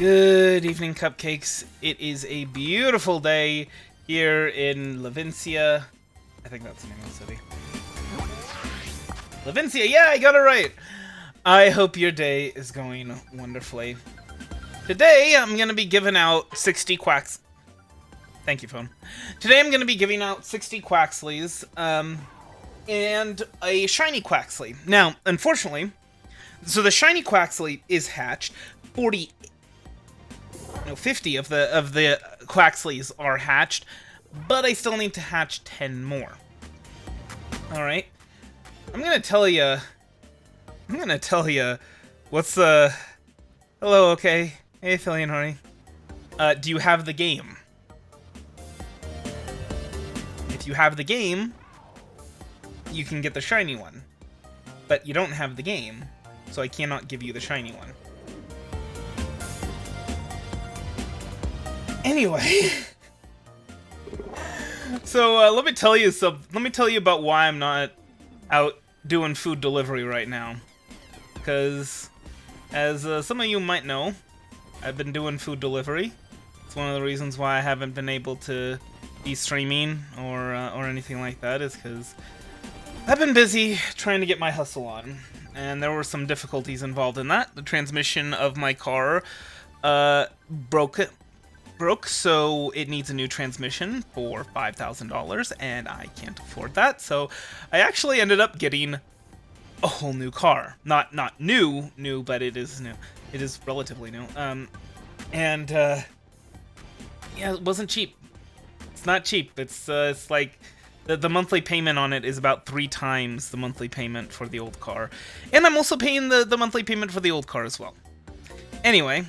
Good evening, cupcakes. It is a beautiful day here in Levincia. I think that's the name of the city. Levincia, yeah, I got it right. I hope your day is going wonderfully. Today, I'm going to be giving out 60 Quax... Thank you, phone. Today, I'm going to be giving out 60 Quaxlies, and a shiny Quaxly. Now, unfortunately, so the shiny Quaxly is hatched. 50 of the Quaxlies are hatched, but I still need to hatch 10 more. All right, I'm gonna tell you what's hello, okay, hey, Philly and Horny. Do you have the game? If you have the game, you can get the shiny one, but you don't have the game, so I cannot give you the shiny one. Anyway, so let me tell you about why I'm not out doing food delivery right now. Because, as some of you might know, I've been doing food delivery. It's one of the reasons why I haven't been able to be streaming or anything like that, is because I've been busy trying to get my hustle on, and there were some difficulties involved in that. The transmission of my car broke, so it needs a new transmission for $5,000, and I can't afford that. So I actually ended up getting a whole new car. Not new, but it is new. It is relatively new. Yeah, it wasn't cheap. It's not cheap. It's like the monthly payment on it is about 3 times the monthly payment for the old car, and I'm also paying the monthly payment for the old car as well. Anyway.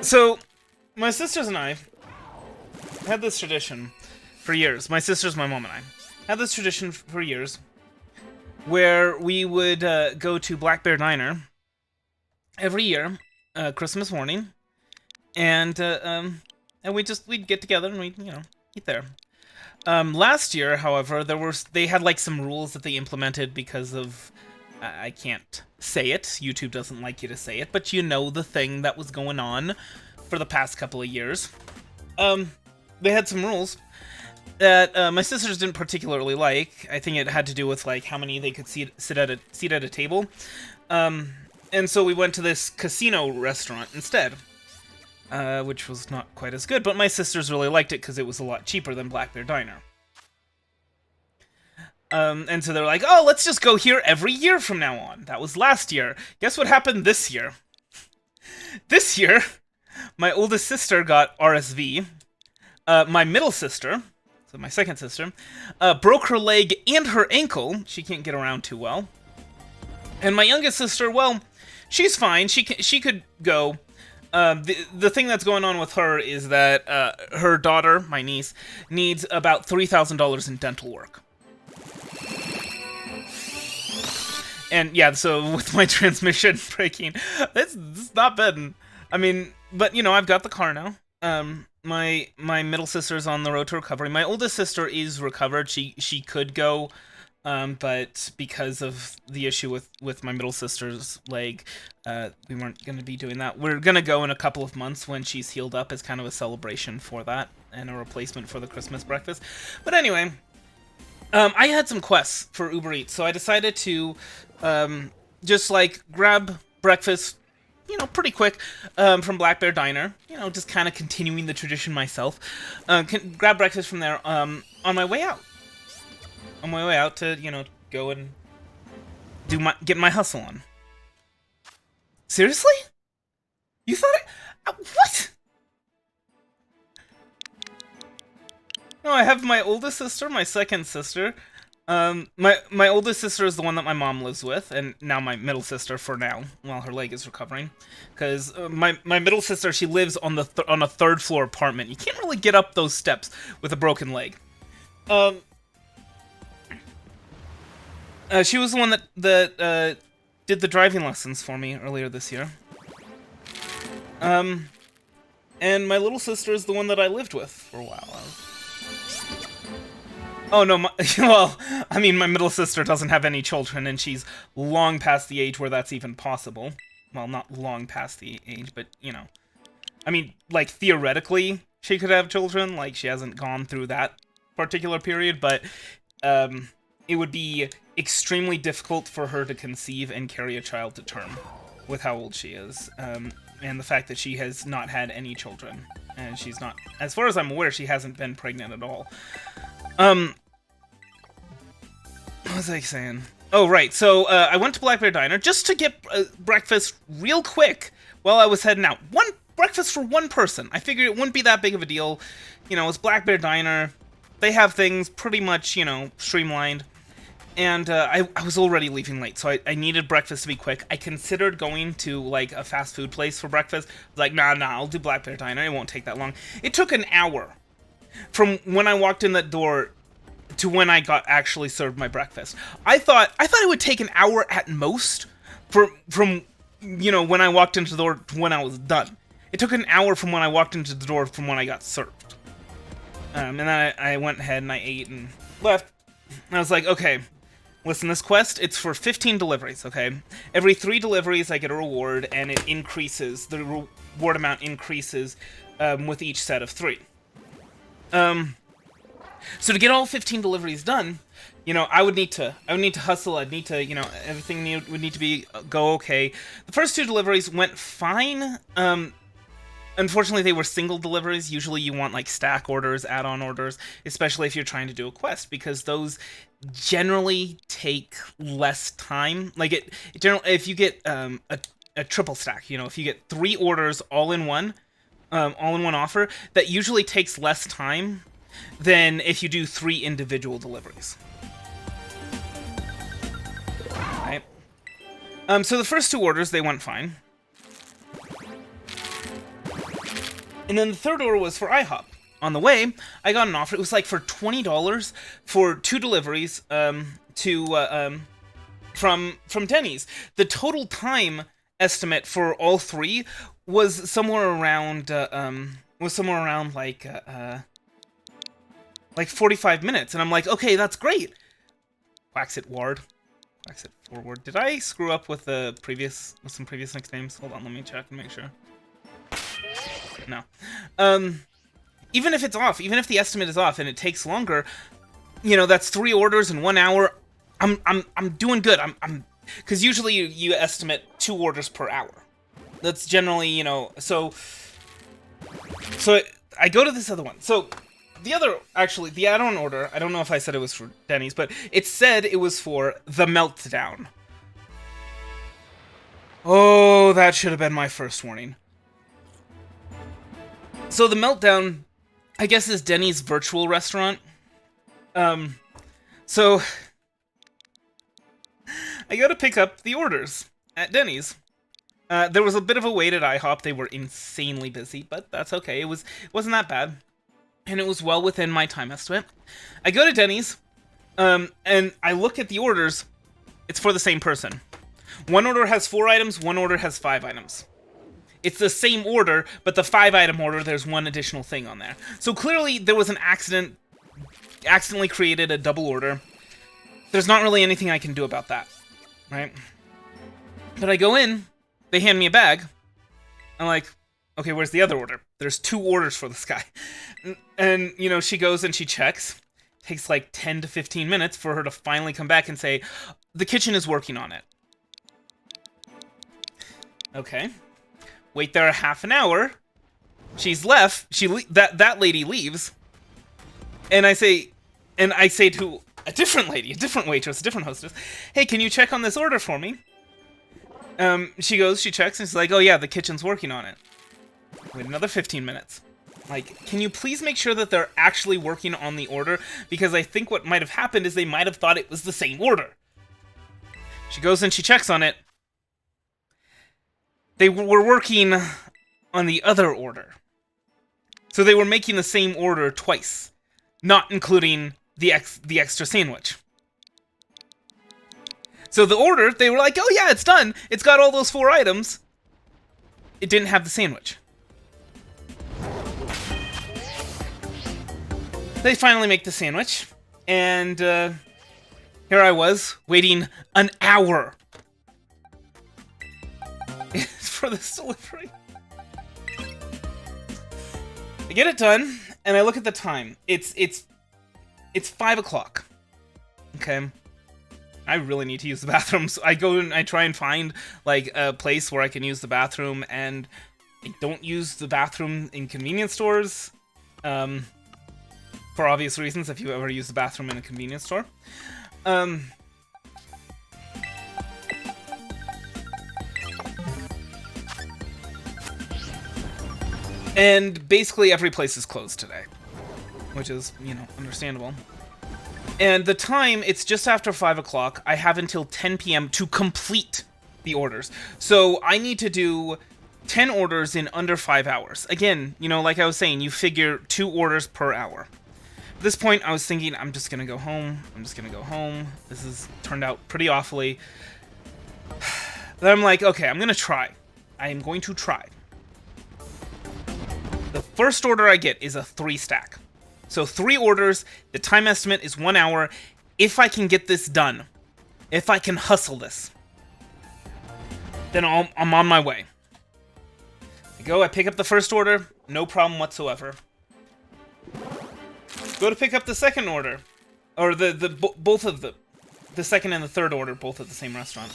So, my sisters and I had this tradition for years. My sisters, my mom, and I had this tradition for years where we would go to Black Bear Diner every year, Christmas morning, and we'd get together and we'd eat there. Last year, however, they had like some rules that they implemented because of I can't say it. YouTube doesn't like you to say it, but you know the thing that was going on for the past couple of years. They had some rules that my sisters didn't particularly like. I think it had to do with like how many they could sit at a table. And so we went to this casino restaurant instead, which was not quite as good. But my sisters really liked it because it was a lot cheaper than Black Bear Diner. And so they're like, oh, let's just go here every year from now on. That was last year. Guess what happened this year? This year, my oldest sister got RSV. My middle sister, so my second sister, broke her leg and her ankle. She can't get around too well. And my youngest sister, well, she's fine. She could go. The thing that's going on with her is that her daughter, my niece, needs about $3,000 in dental work. And yeah, so with my transmission breaking, it's not bad. I mean, but I've got the car now. My middle sister's on the road to recovery. My oldest sister is recovered. She could go, but because of the issue with my middle sister's leg, we weren't going to be doing that. We're going to go in a couple of months when she's healed up as kind of a celebration for that and a replacement for the Christmas breakfast. But anyway, I had some quests for Uber Eats, so I decided to just like grab breakfast, pretty quick, from Black Bear Diner. Just kind of continuing the tradition myself. Grab breakfast from there on my way out. On my way out to, go and get my hustle on. Seriously? You thought what? No, I have my oldest sister, my second sister. My oldest sister is the one that my mom lives with, and now my middle sister for now, while her leg is recovering. Because my middle sister, she lives on on a third floor apartment. You can't really get up those steps with a broken leg. She was the one that did the driving lessons for me earlier this year. And my little sister is the one that I lived with for a while. Oh no, well, I mean, my middle sister doesn't have any children, and she's long past the age where that's even possible. Well, not long past the age, but, you know. I mean, like, theoretically, she could have children. Like, she hasn't gone through that particular period, but it would be extremely difficult for her to conceive and carry a child to term with how old she is, and the fact that she has not had any children. And she's not, as far as I'm aware, she hasn't been pregnant at all. What was I saying? Oh, right. So, I went to Black Bear Diner just to get breakfast real quick while I was heading out. Breakfast for one person. I figured it wouldn't be that big of a deal. You know, it's Black Bear Diner. They have things pretty much, you know, streamlined. And I was already leaving late, so I needed breakfast to be quick. I considered going to, like, a fast food place for breakfast. I was like, nah, I'll do Black Bear Diner. It won't take that long. It took an hour from when I walked in that door to when I got actually served my breakfast. I thought it would take an hour at most from you know, when I walked into the door to when I was done. It took an hour from when I walked into the door from when I got served. And then I went ahead and I ate and left. And I was like, okay, listen, this quest, it's for 15 deliveries, okay? Every 3 deliveries, I get a reward, and it increases, the reward amount increases with each set of 3. So to get all 15 deliveries done, you know, I would need to hustle. I'd need to, you know, everything would need to go okay. The first 2 deliveries went fine. Unfortunately, they were single deliveries. Usually you want, like, stack orders, add-on orders, especially if you're trying to do a quest, because those generally take less time. Like, if you get a triple stack, you know, if you get 3 orders all in one offer, that usually takes less time than if you do 3 individual deliveries. Right. So the first 2 orders, they went fine. And then the third order was for IHOP. On the way, I got an offer. It was like for $20 for 2 deliveries from Denny's. The total time estimate for all 3 was somewhere around like 45 minutes, and I'm like, okay, that's great. Quaxit Ward, Quaxit Forward. Did I screw up with some previous nicknames? Hold on, let me check and make sure. No. Even if it's off, even if the estimate is off and it takes longer, you know, that's 3 orders in 1 hour. I'm doing good. Because usually you estimate 2 orders per hour. That's generally, you know, so I go to this other one. So the add-on order, I don't know if I said it was for Denny's, but it said it was for the Meltdown. Oh, that should have been my first warning. So the Meltdown, I guess, is Denny's virtual restaurant. So I go to pick up the orders at Denny's. There was a bit of a wait at IHOP. They were insanely busy, but that's okay. It wasn't that bad, and it was well within my time estimate. I go to Denny's, and I look at the orders. It's for the same person. One order has 4 items. One order has 5 items. It's the same order, but the 5-item order, there's 1 additional thing on there. So clearly there was an accidentally created a double order. There's not really anything I can do about that, right? But I go in, they hand me a bag. I'm like, okay, where's the other order? There's 2 orders for this guy. And, you know, she goes and she checks. It takes like 10 to 15 minutes for her to finally come back and say, the kitchen is working on it. Okay. Wait there a half an hour. She's left. That lady leaves. And I say to a different lady, a different waitress, a different hostess, hey, can you check on this order for me? She goes, she checks, and she's like, oh yeah, the kitchen's working on it. Wait another 15 minutes. Like, can you please make sure that they're actually working on the order? Because I think what might have happened is they might have thought it was the same order. She goes and she checks on it. They were working on the other order. So they were making the same order twice, not including the extra sandwich. So the order, they were like, oh yeah, it's done. It's got all those 4 items. It didn't have the sandwich. They finally make the sandwich. And here I was, waiting an hour for this delivery. I get it done, and I look at the time. It's 5 o'clock. Okay. I really need to use the bathroom, so I go and I try and find, like, a place where I can use the bathroom, and I don't use the bathroom in convenience stores, for obvious reasons, if you ever use the bathroom in a convenience store. And basically every place is closed today, which is, you know, understandable. And the time, it's just after 5 o'clock. I have until 10 p.m. to complete the orders. So I need to do 10 orders in under 5 hours. Again, you know, like I was saying, you figure 2 orders per hour. At this point, I was thinking, I'm just gonna go home. This has turned out pretty awfully. Then I'm like, okay, I'm gonna try. I am going to try. The first order I get is a 3-stack. So 3 orders, the time estimate is 1 hour. If I can get this done, if I can hustle this, then I'm on my way. I pick up the first order, no problem whatsoever. Go to pick up the second order, or both of the second and the third order, both at the same restaurant.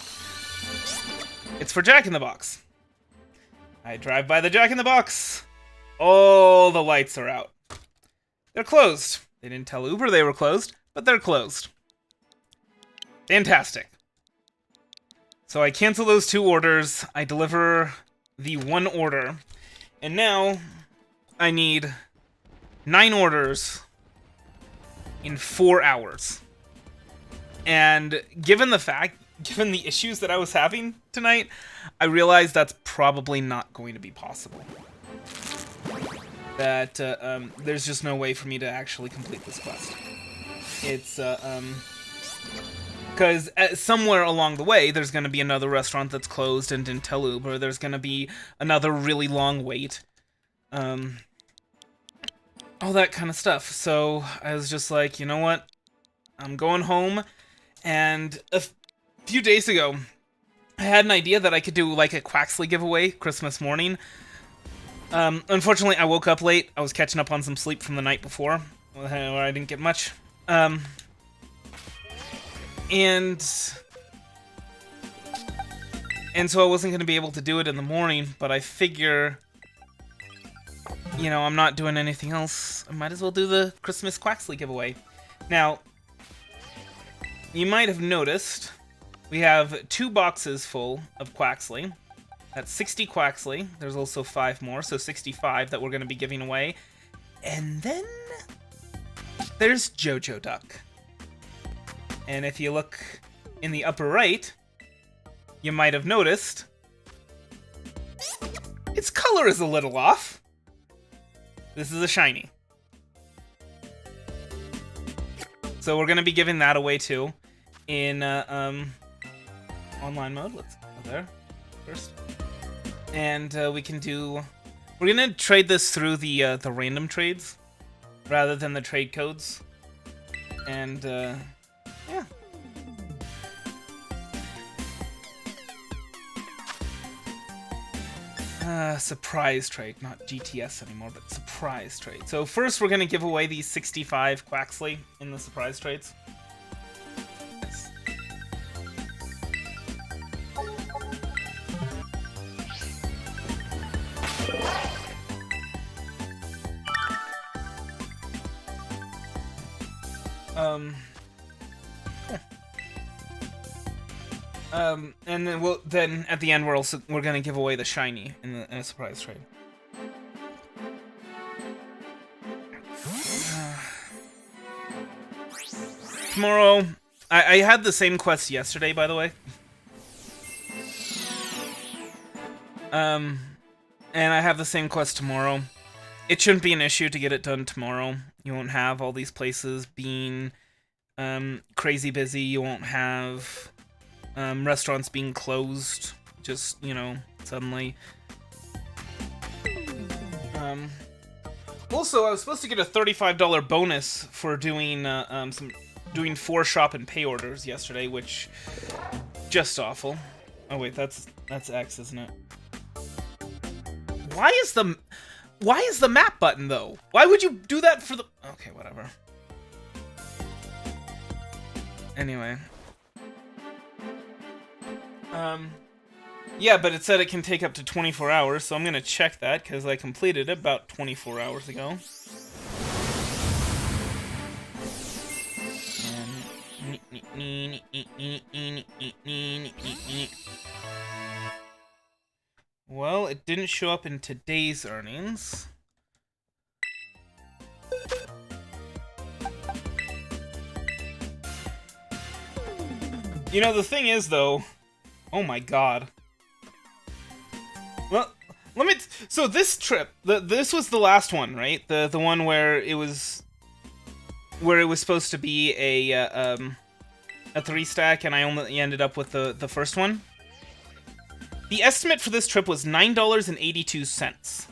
It's for Jack in the Box. I drive by the Jack in the Box. All the lights are out. They're closed. They didn't tell Uber they were closed, but they're closed. Fantastic. So I cancel those 2 orders. I deliver the 1 order. And now I need 9 orders in 4 hours. And given the issues that I was having tonight, I realized that's probably not going to be possible. That there's just no way for me to actually complete this quest. It's because somewhere along the way there's going to be another restaurant that's closed and didn't tell Uber. There's going to be another really long wait, all that kind of stuff. So I was just like, you know what? I'm going home. And a few days ago, I had an idea that I could do like a Quaxly giveaway Christmas morning. Unfortunately, I woke up late. I was catching up on some sleep from the night before, where I didn't get much. And so I wasn't going to be able to do it in the morning, but I figure, you know, I'm not doing anything else. I might as well do the Christmas Quaxly giveaway. Now, you might have noticed we have 2 boxes full of Quaxly. That's 60 Quaxly. There's also 5 more, so 65 that we're going to be giving away. And then there's Jojo Duck. And if you look in the upper right, you might have noticed its color is a little off. This is a shiny. So we're going to be giving that away too in online mode. Let's go there first. And we can do... We're going to trade this through the random trades rather than the trade codes. And yeah. Surprise trade, not GTS anymore, but surprise trade. So first we're going to give away these 65 Quaxly in the surprise trades. Yes. And then at the end we're going to give away the shiny in a surprise trade. Tomorrow, I had the same quest yesterday, by the way. And I have the same quest tomorrow. It shouldn't be an issue to get it done tomorrow. You won't have all these places being crazy busy. You won't have restaurants being closed just, you know, suddenly. Also, I was supposed to get a $35 bonus for doing doing 4 shop and pay orders yesterday, which just awful. Oh wait, that's X, isn't it? Why is the map button though? Why would you do that for the? Okay, whatever. Anyway. Yeah, but it said it can take up to 24 hours, so I'm gonna check that, because I completed it about 24 hours ago. Well, it didn't show up in today's earnings. You know, the thing is, though... Oh my god. Well, let me... So this trip, this was the last one, right? The one where it was supposed to be a 3-stack, and I only ended up with the first one. The estimate for this trip was $9.82,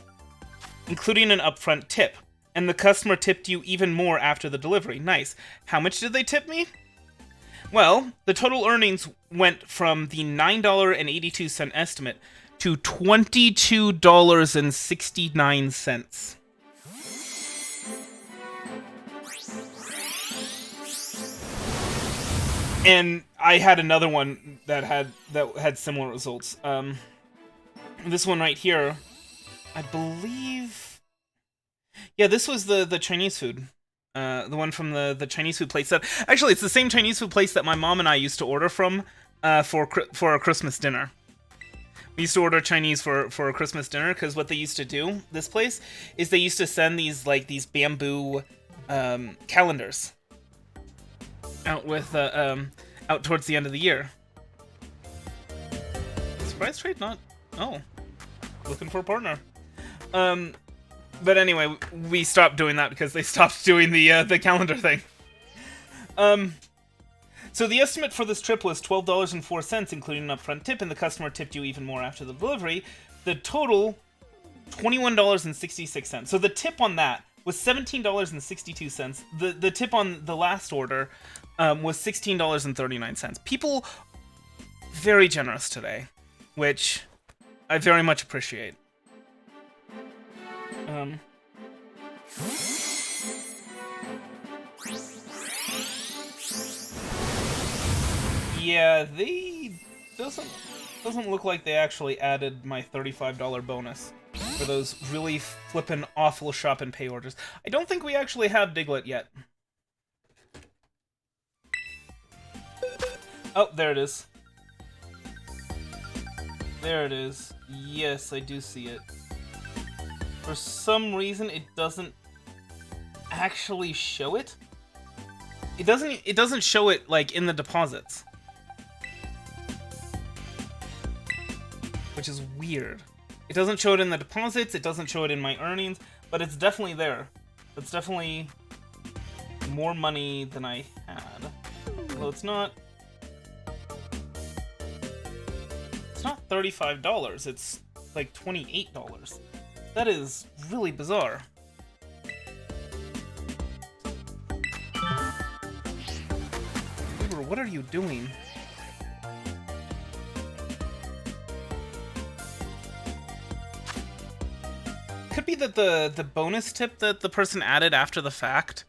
including an upfront tip. And the customer tipped you even more after the delivery. Nice. How much did they tip me? Well, the total earnings went from the $9.82 estimate to $22.69. And I had another one that had similar results. This one right here, I believe. Yeah, this was the Chinese food. The one from the Chinese food place. Actually, it's the same Chinese food place that my mom and I used to order from for our Christmas dinner. We used to order Chinese for a Christmas dinner because what they used to do, this place, is they used to send these bamboo calendars out with out towards the end of the year. Surprise trade, not. Oh, looking for a partner. But anyway, we stopped doing that because they stopped doing the calendar thing. So the estimate for this trip was $12.04, including an upfront tip, and the customer tipped you even more after the delivery. The total, $21.66. So the tip on that was $17.62. The tip on the last order was $16.39. People very generous today, which I very much appreciate. Yeah, they doesn't look like they actually added my $35 bonus for those really flippin' awful shop and pay orders. I don't think we actually have Diglett yet. Oh, there it is. There it is. Yes, I do see it. For some reason, it doesn't actually show it. It doesn't show it like in the deposits, which is weird. It doesn't show it in the deposits. It doesn't show it in my earnings, but it's definitely there. It's definitely more money than I had. Although it's not. It's not $35. It's like $28. That is really bizarre. Uber, what are you doing? Could be that the bonus tip that the person added after the fact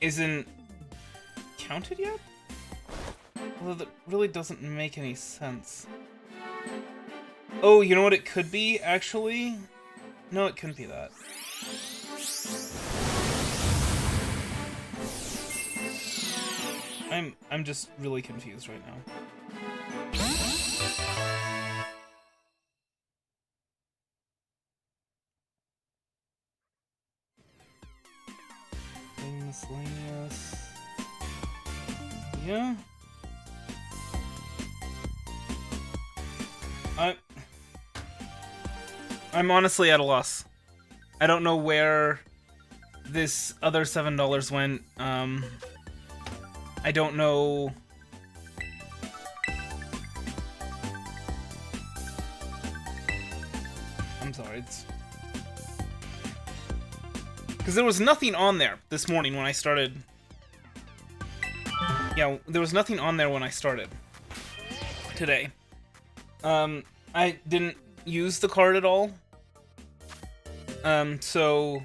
isn't counted yet? Although that really doesn't make any sense. Oh, you know what it could be, actually? No, it couldn't be that. I'm just really confused right now. Miscellaneous. Yeah. I'm honestly at a loss. I don't know where this other $7 went. I don't know. I'm sorry. Because there was nothing on there this morning when I started. Yeah, there was nothing on there when I started today. I didn't use the card at all. So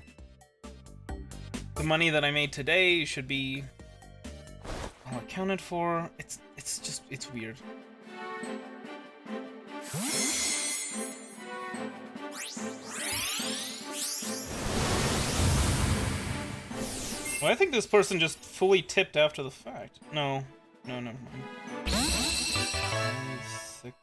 the money that I made today should be all accounted for. It's weird. Well, I think this person just fully tipped after the fact. No, never mind. 6.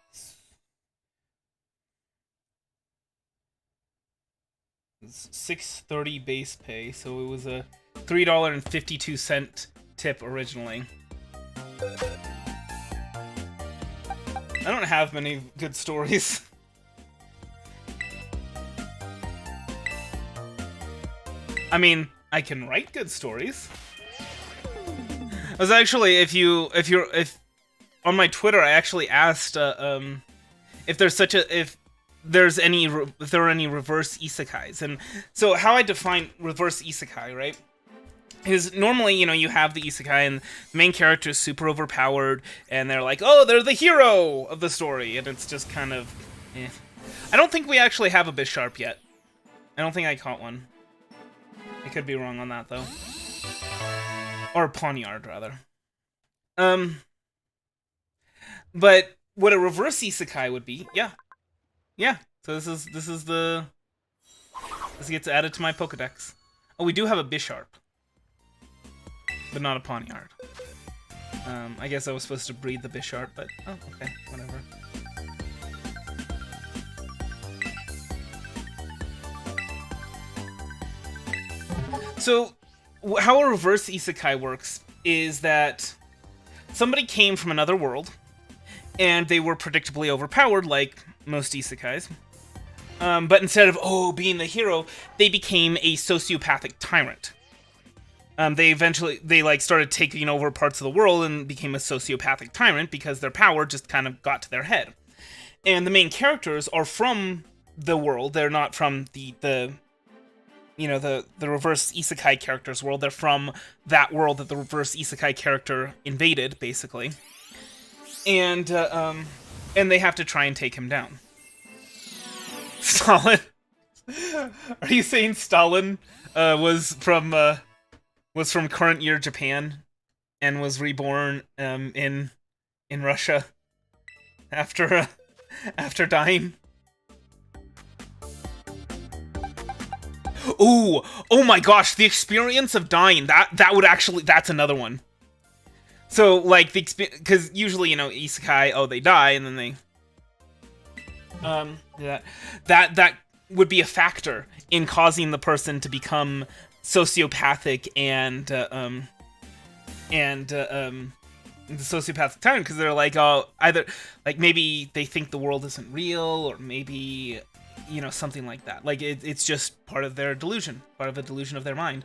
It's $6.30 base pay, so it was a $3.52 tip originally. I don't have many good stories. I mean, I can write good stories. I was actually, if on my Twitter, I actually asked if there are any reverse isekais, and so how I define reverse isekai, right, is normally, you know, you have the isekai and the main character is super overpowered, and they're like, oh, they're the hero of the story, and it's just kind of, eh. I don't think we actually have a Bisharp yet. I don't think I caught one. I could be wrong on that, though. Or Pawniard, rather. But what a reverse isekai would be, yeah. So this gets added to my Pokedex. Oh, we do have a Bisharp. But not a Pawniard. I guess I was supposed to breed the Bisharp, but oh, okay, whatever. So, how a reverse isekai works is that somebody came from another world, and they were predictably overpowered, like most isekais. But instead of, being the hero, they became a sociopathic tyrant. They started taking over parts of the world and became a sociopathic tyrant because their power just kind of got to their head. And the main characters are from the world. They're not from the reverse isekai character's world. They're from that world that the reverse isekai character invaded, basically. And they have to try and take him down. Stalin? Are you saying Stalin was from current year Japan and was reborn in Russia after dying? Ooh, oh my gosh, the experience of dying, that's another one. So, like, because usually, you know, isekai, they die, and then they, that would be a factor in causing the person to become sociopathic and the sociopathic tyrant, because they're like, either, like, maybe they think the world isn't real, or maybe, you know, something like that. Like, it's just part of their delusion, part of the delusion of their mind.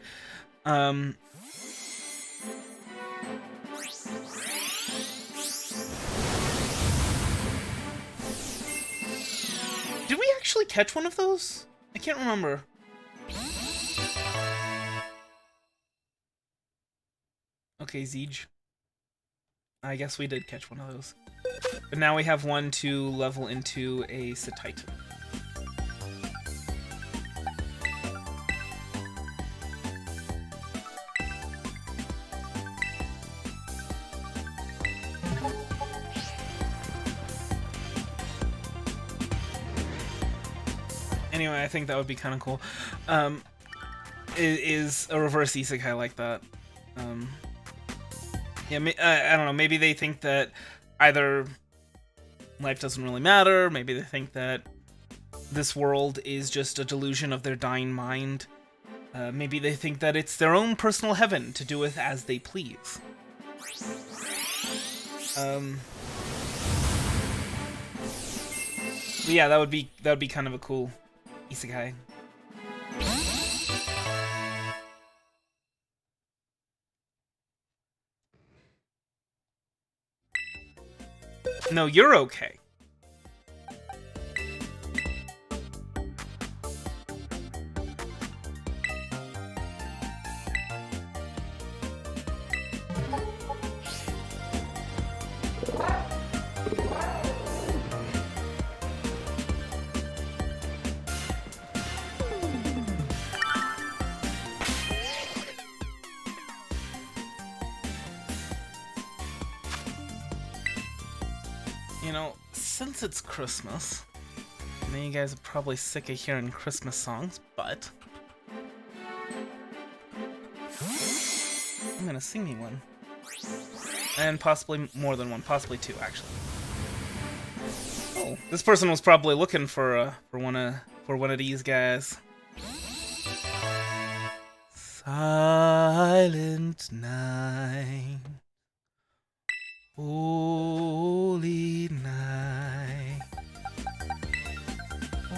Did we actually catch one of those? I can't remember. Okay, Zeege. I guess we did catch one of those. But now we have one to level into a Satitan. Anyway, I think that would be kind of cool. Is a reverse isekai like that. Yeah, I don't know, maybe they think that either life doesn't really matter, maybe they think that this world is just a delusion of their dying mind. Maybe they think that it's their own personal heaven to do with as they please. Yeah, that would be kind of a cool isekai. No, you're okay. You know, since it's Christmas, I know you guys are probably sick of hearing Christmas songs, but I'm gonna sing you one. And possibly more than one, possibly two, actually. Oh, this person was probably looking for one of these guys. Silent night, holy night,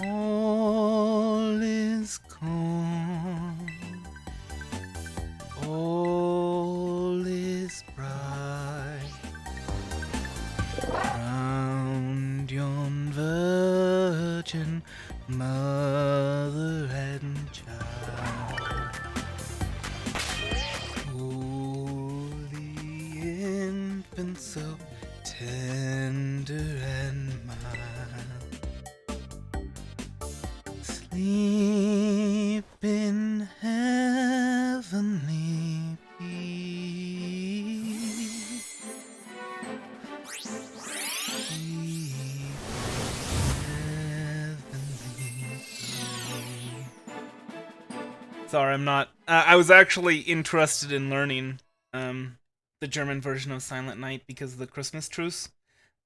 all is calm, all is bright, round yon virgin mother and child. So tender and mild, sleep in heavenly peace. Sleep in heavenly peace. Sorry, I'm not. I was actually interested in learning the German version of Silent Night because of the Christmas truce,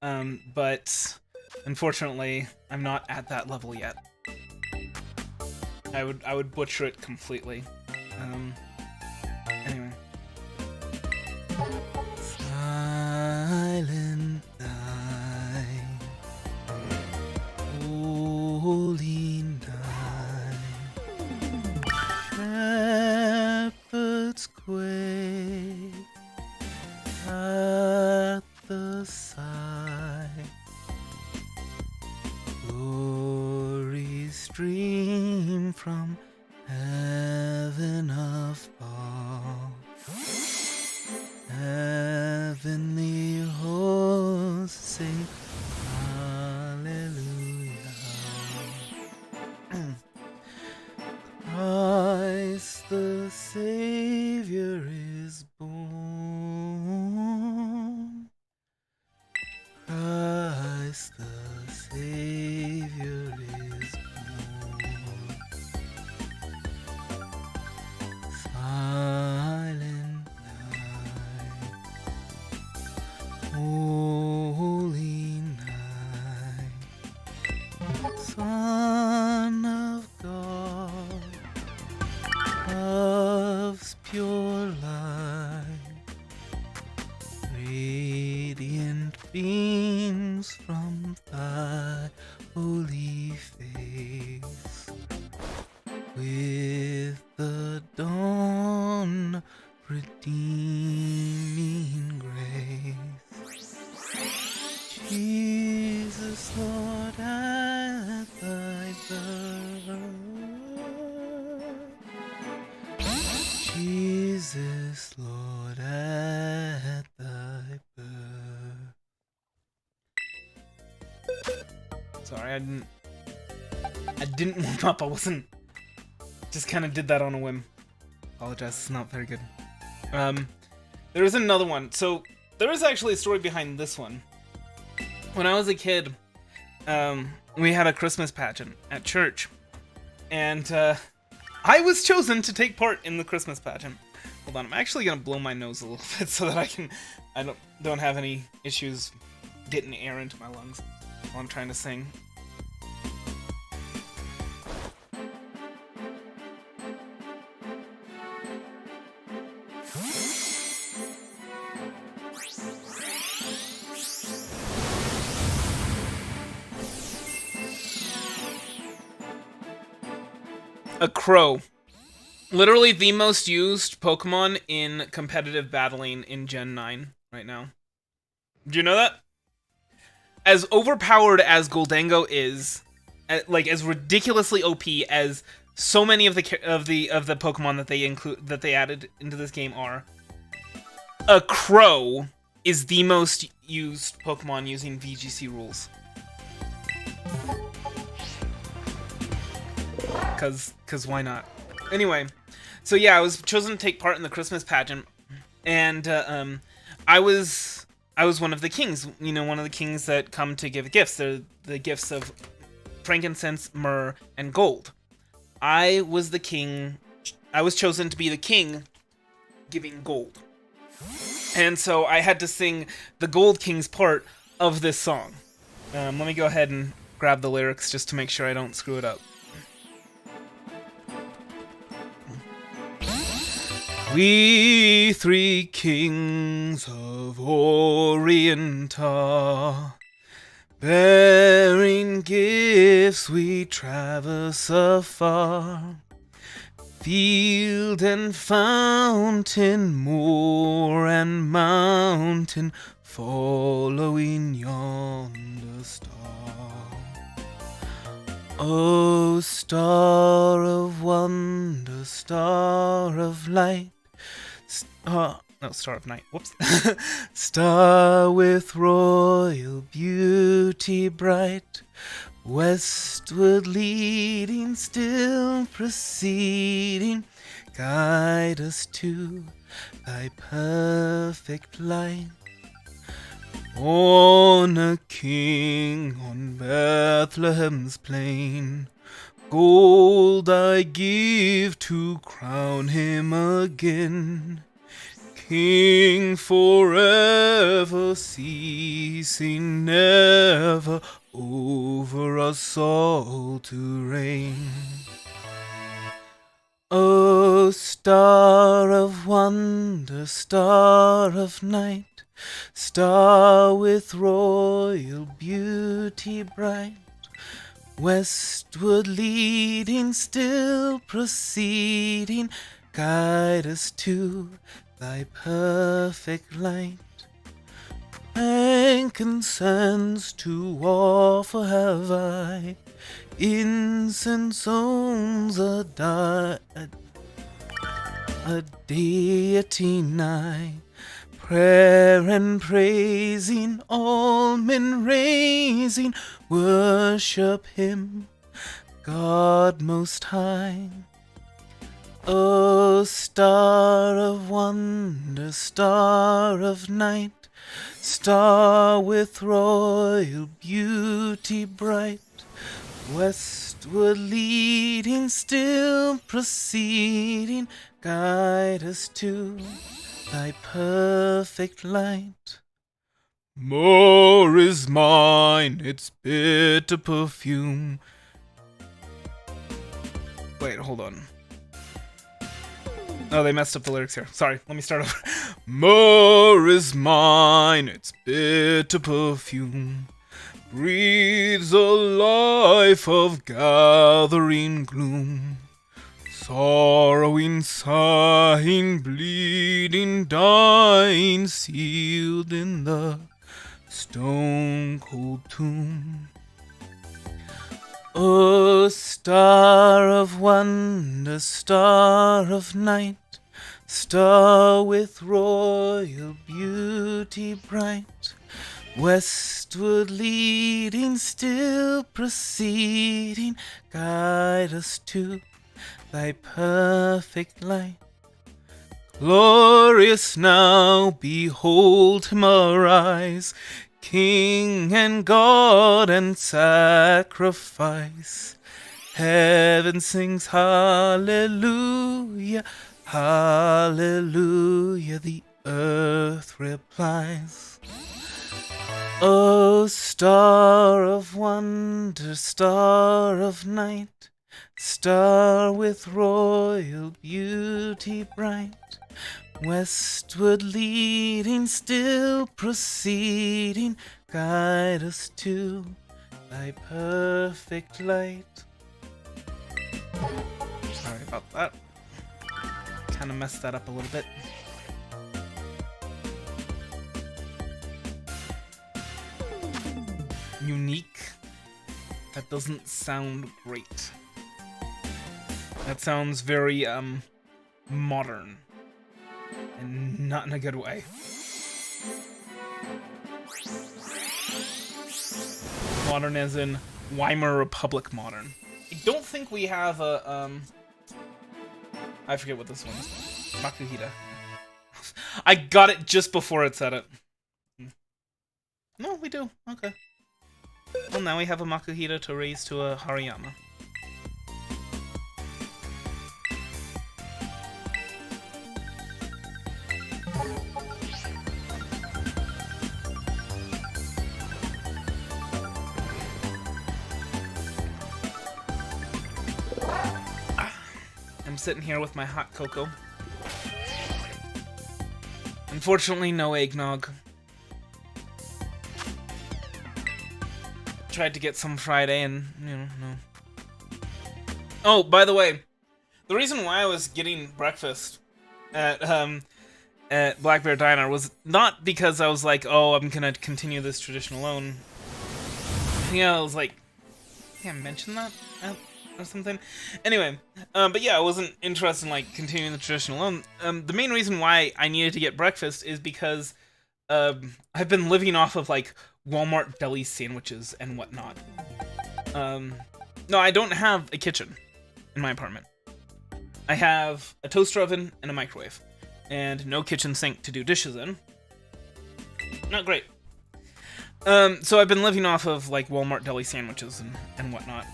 but unfortunately, I'm not at that level yet. I would butcher it completely. Anyway. Silent night, holy night, shepherds quake at the sight, glory stream from heaven afar, heavenly hosts sing hallelujah. Christ the Savior is born. Christ the Savior is born. Silent night, holy night, Son of God, love's pure light, radiant beams from thy holy face, with the dawn redeeming grace. Jesus, Lord, at thy birth, Jesus, Lord, at thy birth. Sorry, I didn't warm up. I wasn't. Just kind of did that on a whim. Apologize. It's not very good. There is another one. So there is actually a story behind this one. When I was a kid, we had a Christmas pageant at church, and I was chosen to take part in the Christmas pageant. Hold on, I'm actually gonna blow my nose a little bit so that I don't have any issues getting air into my lungs while I'm trying to sing. A crow. Literally the most used Pokemon in competitive battling in Gen 9 right now. Do you know that? As overpowered as Goldango is, like as ridiculously OP as so many of the Pokemon that they added into this game are, a crow is the most used Pokemon using VGC rules. Cause why not? Anyway, so yeah, I was chosen to take part in the Christmas pageant, and I was I was one of the kings, one of the kings that come to give gifts. They're the gifts of frankincense, myrrh, and gold. I was the king. I was chosen to be the king giving gold. And so I had to sing the Gold King's part of this song. Let me go ahead and grab the lyrics just to make sure I don't screw it up. We three kings of Orient are, bearing gifts we traverse afar. Field and fountain, moor and mountain, following yonder star. O star of wonder, star of light, star of night, whoops. Star with royal beauty bright, westward leading, still proceeding, guide us to thy perfect light. Born a king on Bethlehem's plain, gold I give to crown him again. King forever, ceasing never, over us all to reign. O star of wonder, star of night, star with royal beauty bright, westward leading, still proceeding, guide us to thy perfect light. Frankincense to offer have I, incense owns a deity nigh. Prayer and praising, all men raising, worship him, God most high. O star of wonder, star of night, star with royal beauty bright, westward leading, still proceeding, guide us to thy perfect light. More is mine, its bitter perfume. Wait, hold on. Oh, they messed up the lyrics here. Sorry, let me start over. More is mine, its bitter perfume breathes a life of gathering gloom. Sorrowing, sighing, bleeding, dying, sealed in the stone-cold tomb. O star of wonder, star of night, star with royal beauty bright, westward leading, still proceeding, guide us to thy perfect light. Glorious now, behold him arise, King and God and sacrifice. Heaven sings hallelujah, hallelujah, the earth replies. O star of wonder, star of night, star with royal beauty bright, westward leading, still proceeding, guide us to thy perfect light. Sorry about that. Kind of messed that up a little bit. Unique. That doesn't sound great. That sounds very, modern. And not in a good way. Modern as in Weimar Republic modern. I don't think we have a, I forget what this one is. Makuhita. I got it just before it said it. No, we do. Okay. Well, now we have a Makuhita to raise to a Hariyama. I'm sitting here with my hot cocoa. Unfortunately, no eggnog. Tried to get some Friday and, no. Oh, by the way, the reason why I was getting breakfast at Black Bear Diner was not because I was like, oh, I'm gonna continue this tradition alone. Yeah, I was like, can't mention that or something. Anyway, but yeah, I wasn't interested in like continuing the tradition alone. The main reason why I needed to get breakfast is because I've been living off of like Walmart deli sandwiches and whatnot. No, I don't have a kitchen in my apartment. I have a toaster oven and a microwave, and no kitchen sink to do dishes in. Not great. So I've been living off of like Walmart deli sandwiches and whatnot.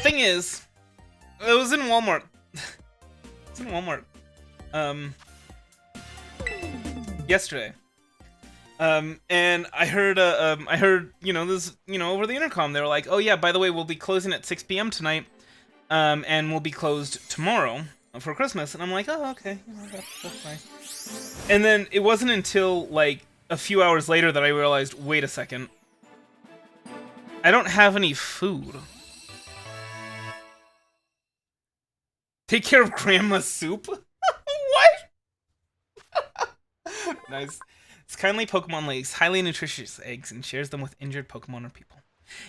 Thing is, it was in Walmart. It's in Walmart. Yesterday. And I heard, this, over the intercom, they were like, oh yeah, by the way, we'll be closing at 6 p.m. tonight, and we'll be closed tomorrow for Christmas. And I'm like, oh, okay, that's nice. And then it wasn't until, like, a few hours later that I realized, wait a second. I don't have any food. Take care of Grandma's soup? What? Nice. It's kindly Pokemon lays highly nutritious eggs and shares them with injured Pokemon or people.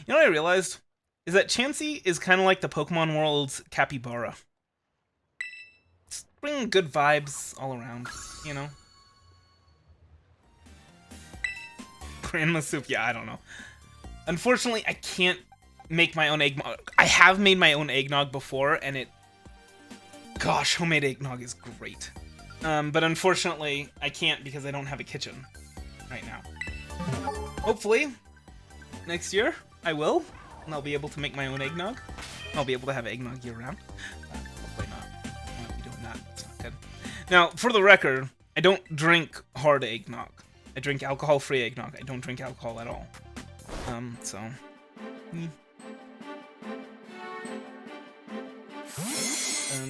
You know what I realized? Is that Chansey is kind of like the Pokemon world's capybara. It's bringing good vibes all around, you know? Grandma soup, yeah, I don't know. Unfortunately, I can't make my own eggnog. I have made my own eggnog before, and it... Gosh, homemade eggnog is great. But unfortunately, I can't because I don't have a kitchen right now. Hopefully, next year, I will, and I'll be able to make my own eggnog. I'll be able to have eggnog year-round. Hopefully not. I won't be doing that. It's not good. Now, for the record, I don't drink hard eggnog. I drink alcohol-free eggnog. I don't drink alcohol at all. So...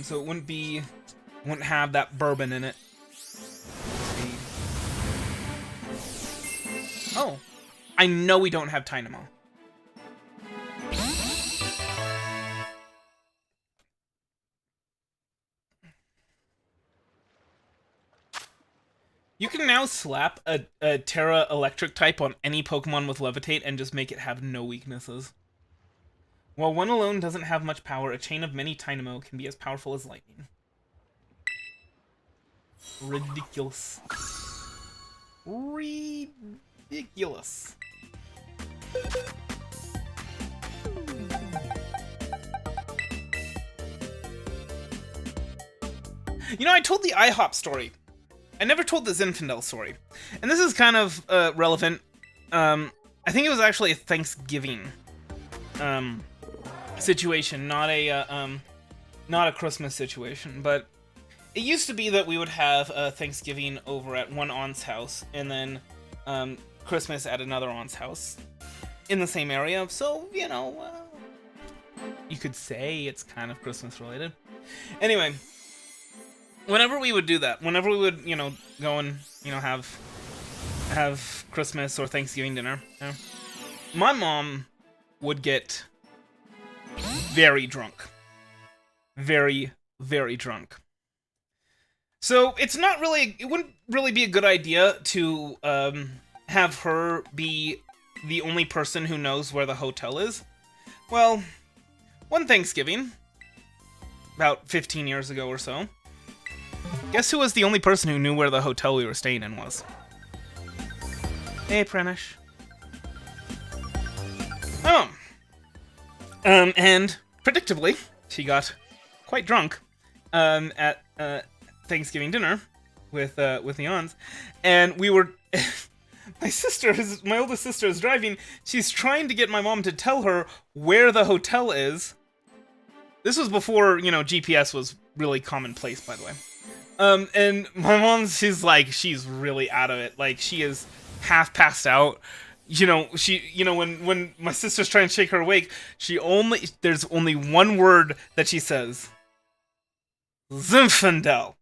so it wouldn't have that bourbon in it. Oh, I know we don't have Dynamo. You can now slap a Terra Electric type on any Pokemon with Levitate and just make it have no weaknesses. While one alone doesn't have much power, a chain of many Dynamo can be as powerful as lightning. Ridiculous. Ridiculous. You know, I told the IHOP story. I never told the Zinfandel story. And this is kind of relevant. I think it was actually a Thanksgiving situation, not a Christmas situation, but it used to be that we would have Thanksgiving over at one aunt's house, and then Christmas at another aunt's house in the same area. So, you know, you could say it's kind of Christmas related. Anyway, whenever we would do that, whenever we would, go and, have Christmas or Thanksgiving dinner, my mom would get very drunk. Very, very drunk. So it wouldn't really be a good idea to have her be the only person who knows where the hotel is. Well, one Thanksgiving, about 15 years ago or so, guess who was the only person who knew where the hotel we were staying in was? Hey, Pranish. Oh. And predictably, she got quite drunk at Thanksgiving dinner with Eons, and we were. My oldest sister is driving. She's trying to get my mom to tell her where the hotel is. This was before, GPS was really commonplace, by the way. And my mom, she's really out of it. Like, she is half passed out. When my sister's trying to shake her awake, there's only one word that she says. Zinfandel.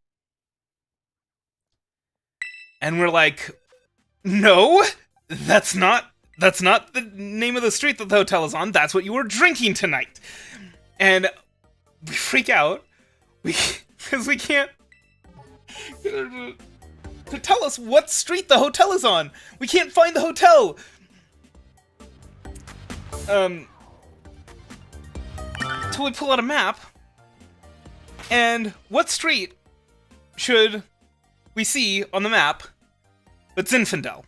And we're like, no, that's not the name of the street that the hotel is on. That's what you were drinking tonight. And we freak out because we can't to tell us what street the hotel is on. We can't find the hotel. Till we pull out a map. And what street should we see on the map but Zinfandel?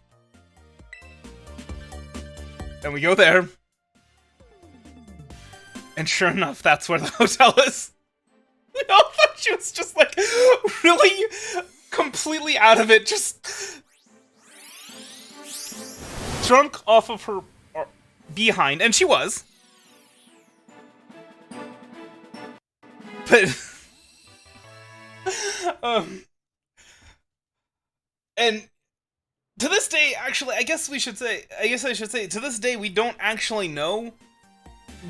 And we go there. And sure enough, that's where the hotel is. We all thought she was just like, really completely out of it, just drunk off of her behind. And she was. But, and to this day, actually, I guess I should say, to this day, we don't actually know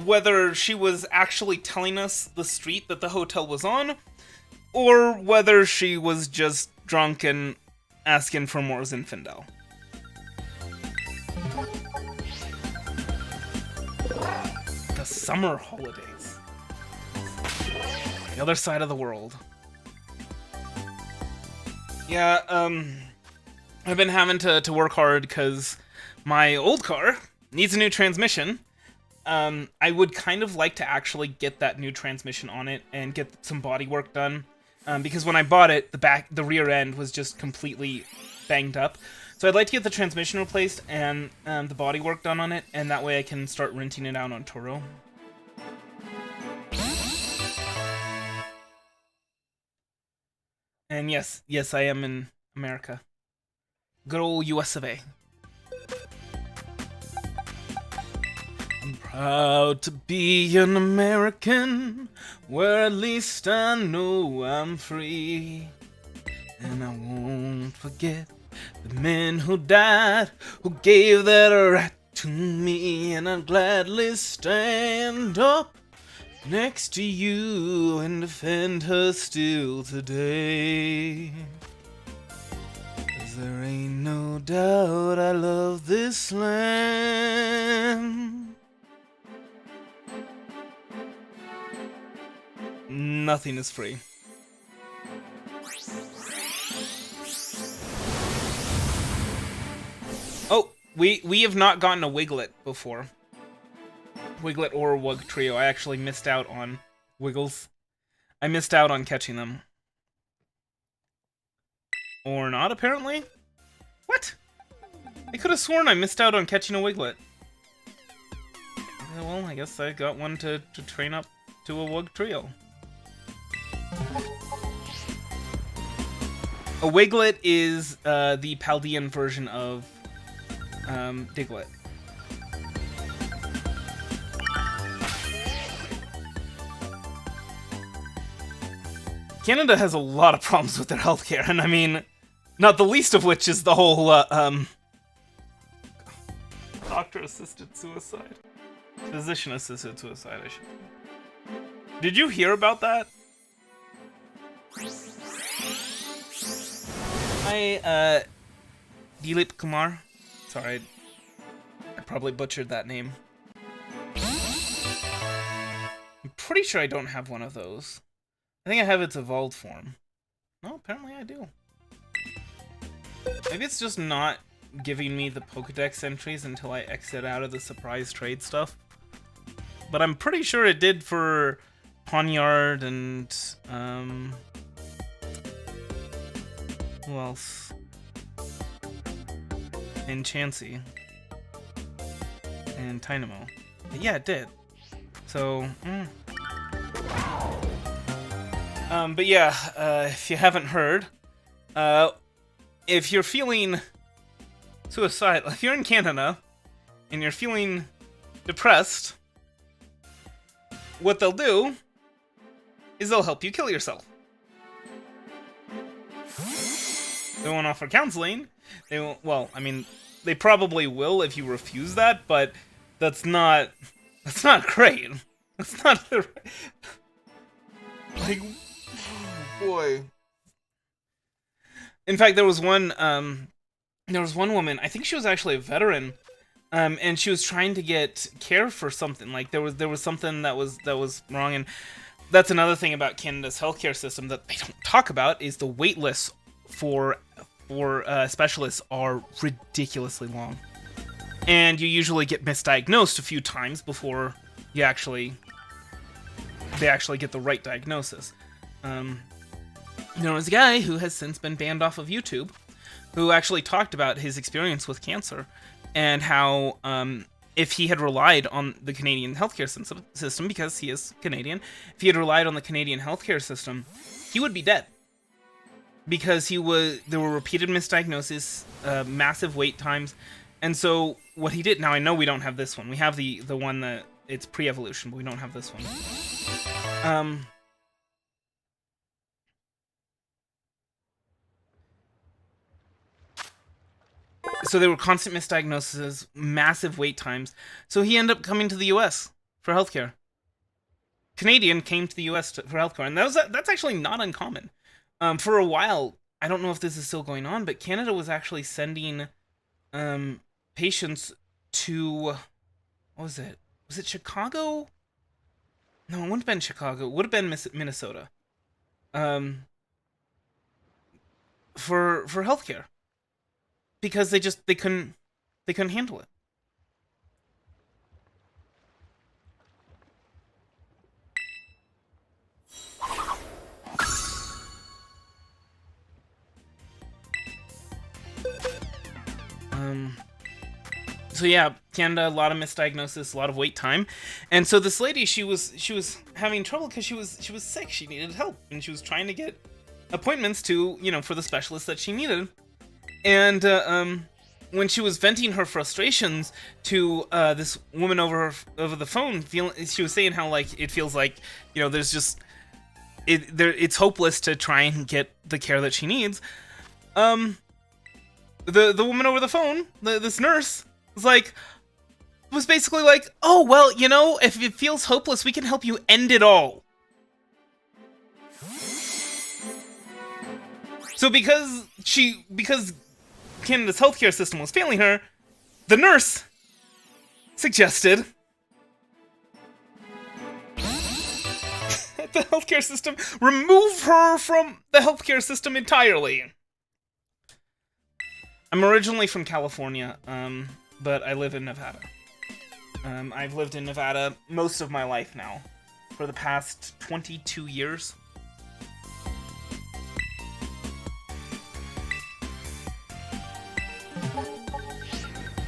whether she was actually telling us the street that the hotel was on, or whether she was just drunk and asking for more Zinfandel. The summer holidays. The other side of the world. Yeah, I've been having to work hard because my old car needs a new transmission. I would kind of like to actually get that new transmission on it and get some body work done. Because when I bought it, the rear end was just completely banged up. So I'd like to get the transmission replaced and the body work done on it, and that way I can start renting it out on Turo. And yes, I am in America. Good old US of A. I'm proud to be an American, where at least I know I'm free. And I won't forget the men who died, who gave that right to me. And I'd gladly stand up next to you and defend her still today. 'Cause there ain't no doubt I love this land. Nothing is free. Oh, we have not gotten a Wiglet before. Wiglet or Wug Trio. I actually missed out on Wiggles. I missed out on catching them. Or not, apparently? What? I could have sworn I missed out on catching a Wiglet. Yeah, well, I guess I got one to train up to a Wug Trio. A Wiglet is the Paldean version of Diglett. Canada has a lot of problems with their healthcare, and I mean, not the least of which is the whole doctor-assisted suicide. Physician-assisted suicide, I should say. Did you hear about that? Hi, Dilip Kumar. Sorry, I probably butchered that name. I'm pretty sure I don't have one of those. I think I have its evolved form. No, apparently I do. Maybe it's just not giving me the Pokedex entries until I exit out of the surprise trade stuff. But I'm pretty sure it did for Ponyard and, who else? And Chansey. And Tynamo. Yeah, it did. So, but yeah, if you haven't heard, if you're feeling suicidal, if you're in Canada and you're feeling depressed, what they'll do is they'll help you kill yourself. They won't offer counseling. They won't, well, I mean, they probably will if you refuse that, but that's not great. That's not the like, boy. In fact, there was one woman, I think she was actually a veteran, and she was trying to get care for something. Like there was something that was wrong, and that's another thing about Canada's healthcare system that they don't talk about is the wait lists for specialists are ridiculously long, and you usually get misdiagnosed a few times before they actually get the right diagnosis. There was a guy who has since been banned off of YouTube, who actually talked about his experience with cancer and how if he had relied on the Canadian healthcare system, because he is Canadian, if he had relied on the Canadian healthcare system, he would be dead. Because there were repeated misdiagnoses, massive wait times, and so what he did. Now I know we don't have this one. We have the one that it's pre-evolution, but we don't have this one. So there were constant misdiagnoses, massive wait times. So he ended up coming to the U.S. for healthcare. Canadian came to the U.S. for healthcare, and that's actually not uncommon. For a while, I don't know if this is still going on, but Canada was actually sending patients to, what was it? Was it Chicago? No, it wouldn't have been Chicago. It would have been Minnesota. For healthcare. Because they couldn't handle it. So yeah, Canada, a lot of misdiagnosis, a lot of wait time, and so this lady, she was having trouble because she was sick. She needed help, and she was trying to get appointments to for the specialist that she needed. And when she was venting her frustrations to this woman over the phone, she was saying how like it feels like there's just it's hopeless to try and get the care that she needs. The woman over the phone, this nurse, was basically like, oh well, if it feels hopeless, we can help you end it all. So because Canada's healthcare system was failing her, the nurse suggested that the healthcare system remove her from the healthcare system entirely. I'm originally from California, but I live in Nevada. I've lived in Nevada most of my life now, for the past 22 years.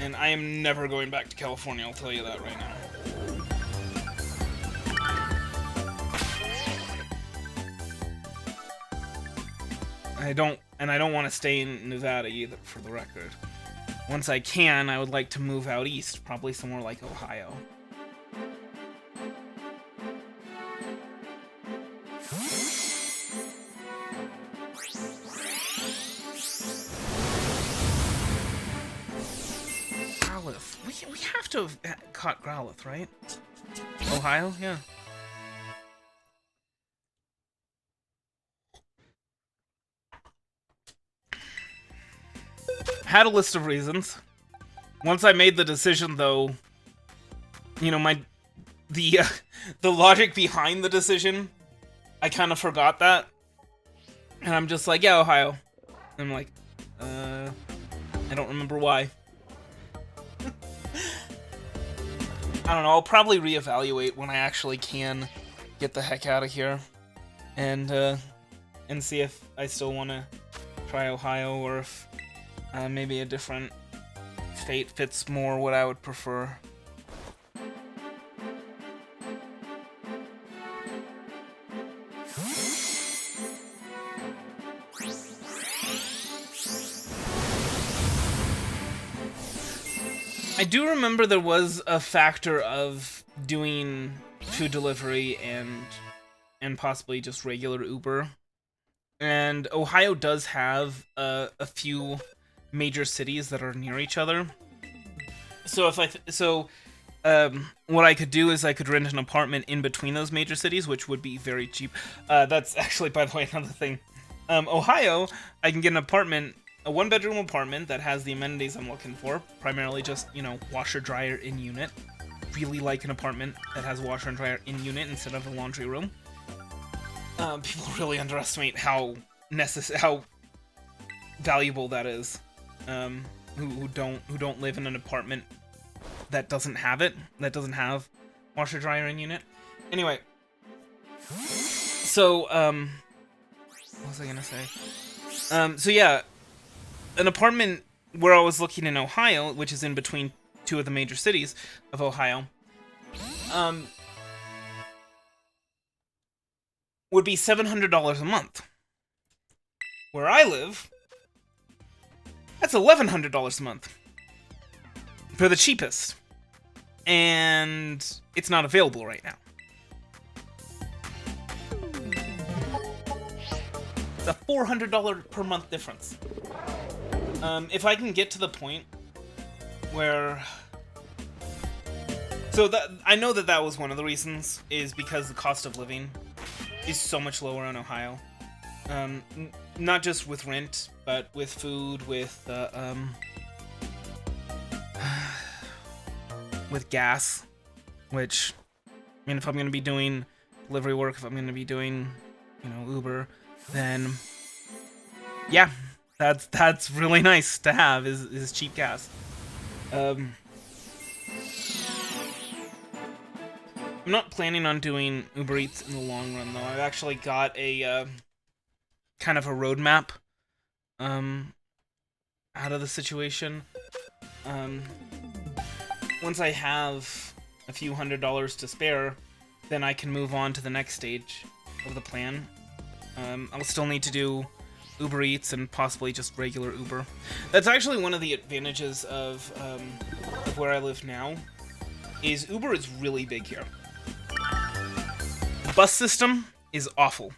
And I am never going back to California, I'll tell you that right now. I don't want to stay in Nevada either, for the record. Once I can, I would like to move out east, probably somewhere like Ohio. We have to have caught Growlithe, right? Ohio? Yeah. Had a list of reasons. Once I made the decision, though, the logic behind the decision, I kind of forgot that. And I'm just like, yeah, Ohio. And I'm like, I don't remember why. I don't know, I'll probably reevaluate when I actually can get the heck out of here. And see if I still want to try Ohio, or if maybe a different state fits more what I would prefer. I do remember there was a factor of doing food delivery and possibly just regular Uber. And Ohio does have a few major cities that are near each other. So what I could do is I could rent an apartment in between those major cities, which would be very cheap. That's actually, by the way, another thing. Ohio, I can get an apartment, a one-bedroom apartment that has the amenities I'm looking for, primarily just, you know, washer, dryer, in unit. Really like an apartment that has washer and dryer in unit instead of a laundry room. People really underestimate how valuable that is. Who don't live in an apartment that doesn't have it, that doesn't have washer dryer in unit. Anyway, so what was I gonna say? So yeah, an apartment where I was looking in Ohio, which is in between two of the major cities of Ohio, would be $700 a month. Where I live, that's $1,100 a month for the cheapest, and it's not available right now. It's a $400 per month difference. If I can get to the point where, so that I know that was one of the reasons, is because the cost of living is so much lower in Ohio. Not just with rent, but with food, with gas, which, I mean, if I'm going to be doing delivery work, if I'm going to be doing, you know, Uber, then, yeah, that's really nice to have, is cheap gas. I'm not planning on doing Uber Eats in the long run, though. I've actually got a, kind of a roadmap, out of the situation. Once I have a few $100s to spare, then I can move on to the next stage of the plan. I'll still need to do Uber Eats and possibly just regular Uber. That's actually one of the advantages of where I live now, is Uber is really big here. The bus system is awful.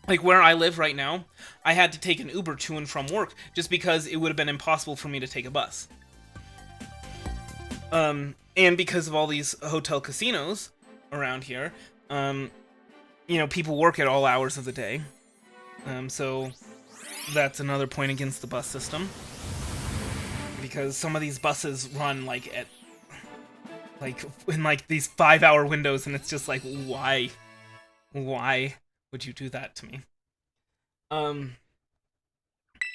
Like, where I live right now, I had to take an Uber to and from work just because it would have been impossible for me to take a bus. And because of all these hotel casinos around here, you know, people work at all hours of the day. So that's another point against the bus system. Because some of these buses run, like, in, like, these 5-hour windows, and it's just like, why? Why would you do that to me? And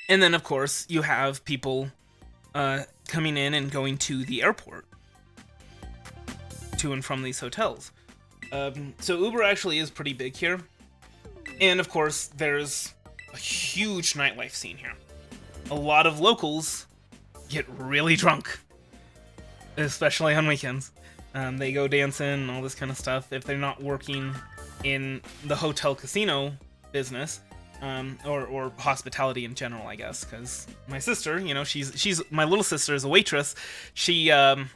then, of course, you have people coming in and going to the airport, to and from these hotels. So Uber actually is pretty big here. And, of course, there's a huge nightlife scene here. A lot of locals get really drunk, especially on weekends. They go dancing and all this kind of stuff. If they're not working in the hotel casino business, or hospitality in general, I guess, because my sister, you know, she's my little sister is a waitress. She has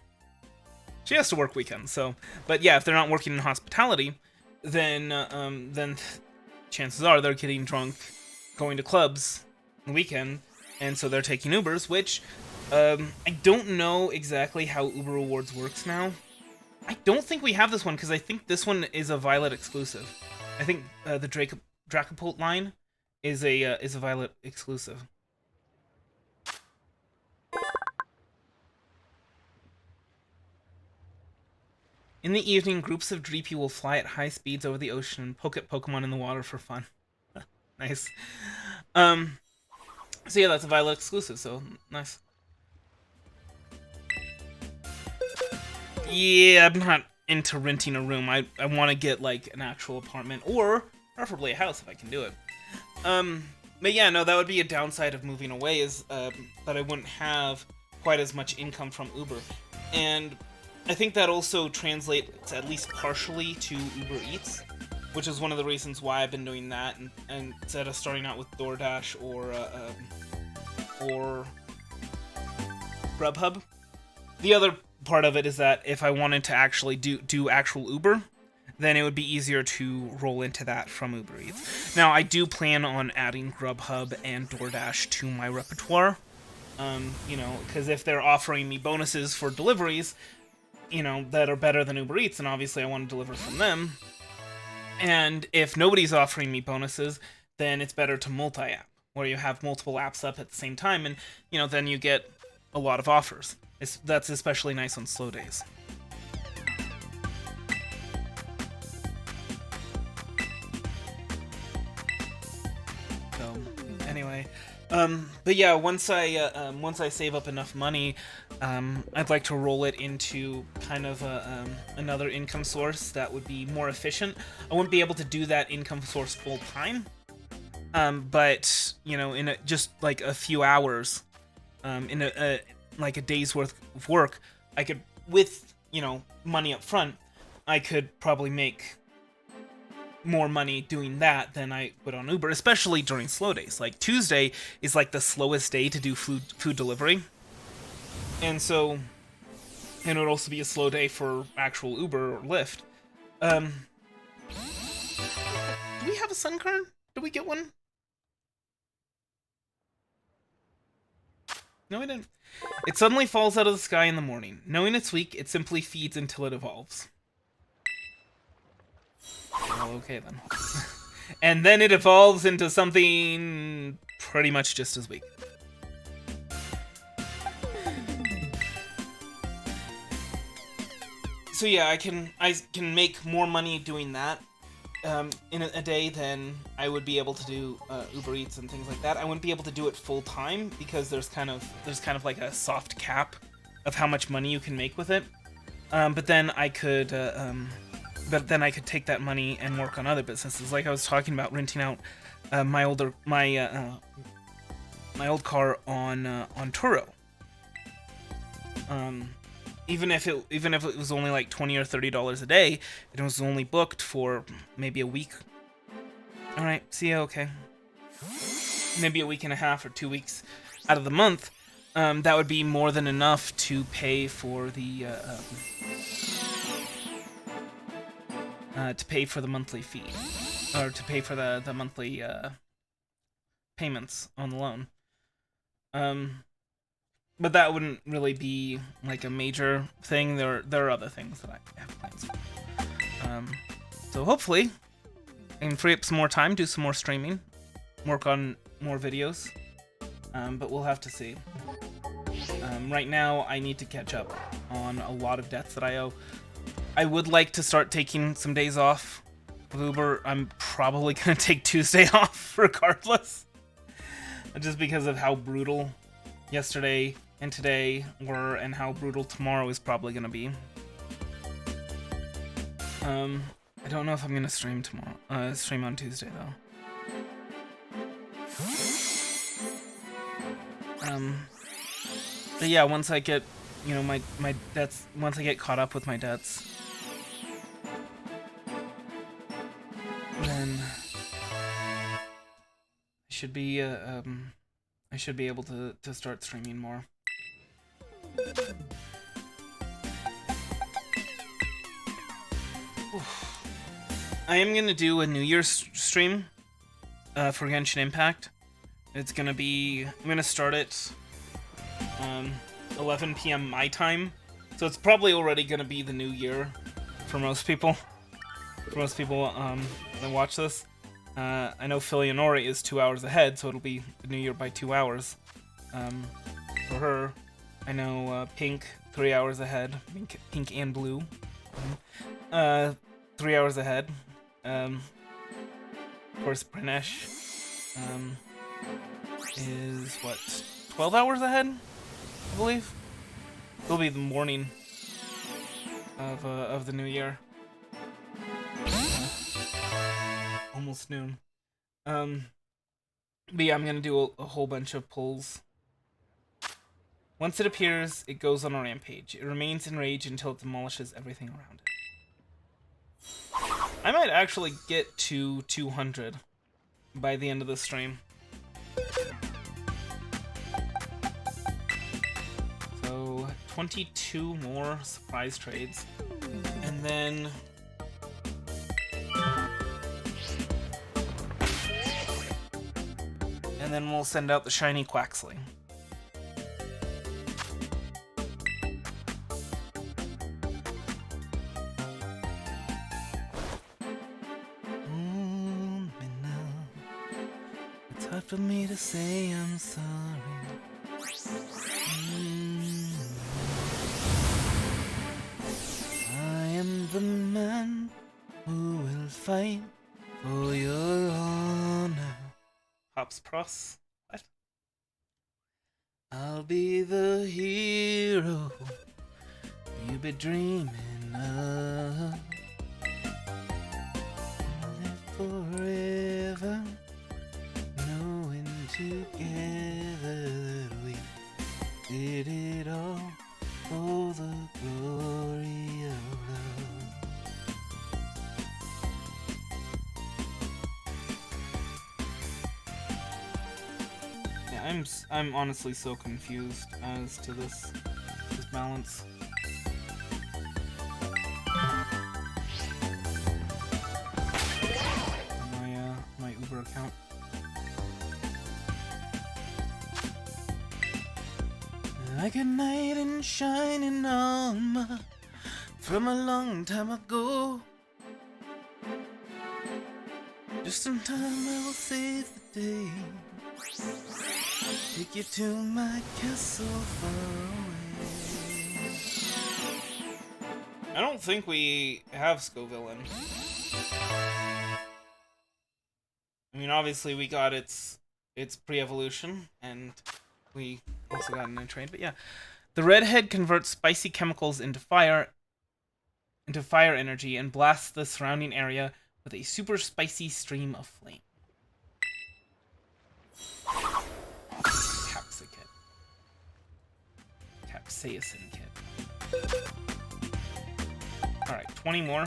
to work weekends, so, but yeah, if they're not working in hospitality, then chances are they're getting drunk, going to clubs on the weekend, and so they're taking Ubers, which I don't know exactly how Uber Rewards works now. I don't think we have this one, because I think this one is a Violet exclusive. I think the Dracopult line is a Violet exclusive. In the evening, groups of Dreepy will fly at high speeds over the ocean and poke at Pokemon in the water for fun. Nice. So yeah, that's a Violet exclusive, so nice. Yeah, I'm not into renting a room. I want to get, like, an actual apartment, or preferably a house if I can do it. But yeah, no, that would be a downside of moving away, is that I wouldn't have quite as much income from Uber. And I think that also translates at least partially to Uber Eats, which is one of the reasons why I've been doing that, and instead of starting out with DoorDash or Grubhub. the other part of it is that if I wanted to actually do actual Uber, then it would be easier to roll into that from Uber Eats. Now, I do plan on adding Grubhub and DoorDash to my repertoire. You know, because if they're offering me bonuses for deliveries, you know, that are better than Uber Eats, then obviously I want to deliver from them. And if nobody's offering me bonuses, then it's better to multi-app, where you have multiple apps up at the same time, and, you know, then you get a lot of offers. That's especially nice on slow days. So, anyway... but yeah, once I save up enough money, I'd like to roll it into kind of another income source that would be more efficient. I wouldn't be able to do that income source full time, but you know, in just like a few hours, in like a day's worth of work, I could, with, you know, money up front, I could probably make more money doing that than I would on Uber, especially during slow days. Like Tuesday is like the slowest day to do food delivery, and so, and it would also be a slow day for actual Uber or Lyft. Do we have a sun card? Did we get one? No, we didn't. It suddenly falls out of the sky in the morning. Knowing it's weak, it simply feeds until it evolves. Well, okay then. And then it evolves into something pretty much just as weak. So yeah, I can make more money doing that in a day than I would be able to do Uber Eats and things like that. I wouldn't be able to do it full time because there's kind of like a soft cap of how much money you can make with it. But then I could take that money and work on other businesses, like I was talking about renting out my old car on Turo. Even if it was only like $20 or $30 a day, it was only booked for maybe a week. All right, see ya. Okay, maybe a week and a half or 2 weeks out of the month. That would be more than enough to pay for the monthly fee, or to pay for the monthly payments on the loan. But that wouldn't really be like a major thing. There are other things that I have plans for. So hopefully I can free up some more time, do some more streaming, work on more videos. But we'll have to see. Right now I need to catch up on a lot of debts that I owe. I would like to start taking some days off with Uber. I'm probably going to take Tuesday off regardless. Just because of how brutal yesterday and today were, and how brutal tomorrow is probably going to be. I don't know if I'm going to stream tomorrow. Stream on Tuesday, though. But yeah, once I get, you know, my debts, once I get caught up with my debts, then I should be able to start streaming more. I am gonna do a New Year's stream for Genshin Impact. It's gonna be, I'm gonna start it 11 p.m. my time, so it's probably already gonna be the new year for most people. That watch this. I know Philionori is 2 hours ahead, so it'll be the new year by 2 hours. For her, I know Pink 3 hours ahead. Pink and Blue. 3 hours ahead. Of course, Pranesh is what, 12 hours ahead, I believe. It'll be the morning of the new year. Almost noon. But yeah, I'm gonna do a whole bunch of pulls. Once it appears, it goes on a rampage. It remains enraged until it demolishes everything around it. I might actually get to 200 by the end of the stream. So 22 more surprise trades. And then... And then we'll send out the shiny Quaxly. It's hard for me to say I'm sorry. I am the man who will fight for your honor. Hops Pross. What? I'll be the hero you be dreaming of. Live forever, knowing together that we did it all for the glory of love. Yeah, I'm honestly so confused as to this balance. My Uber account. Like a knight in shining armor from a long time ago. Just in time I will save the day. Take you to my castle far away. I don't think we have Scoville in. I mean, obviously we got its pre-evolution, and we also got an trade, but yeah. The redhead converts spicy chemicals into fire energy and blasts the surrounding area with a super spicy stream of flame. Capsaicin kit. Alright, 20 more.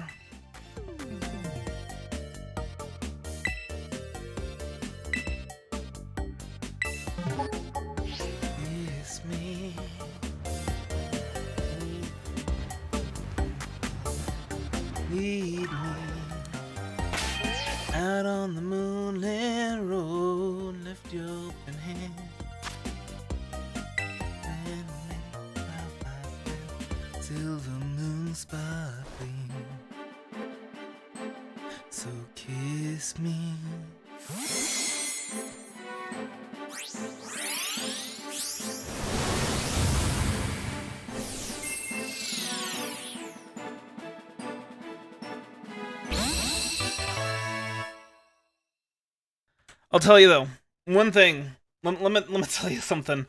Kiss me. Lead me out on the moonlit road. Lift your open hand and make my life silver moon sparkling. So kiss me. I'll tell you though, one thing. Let me tell you something.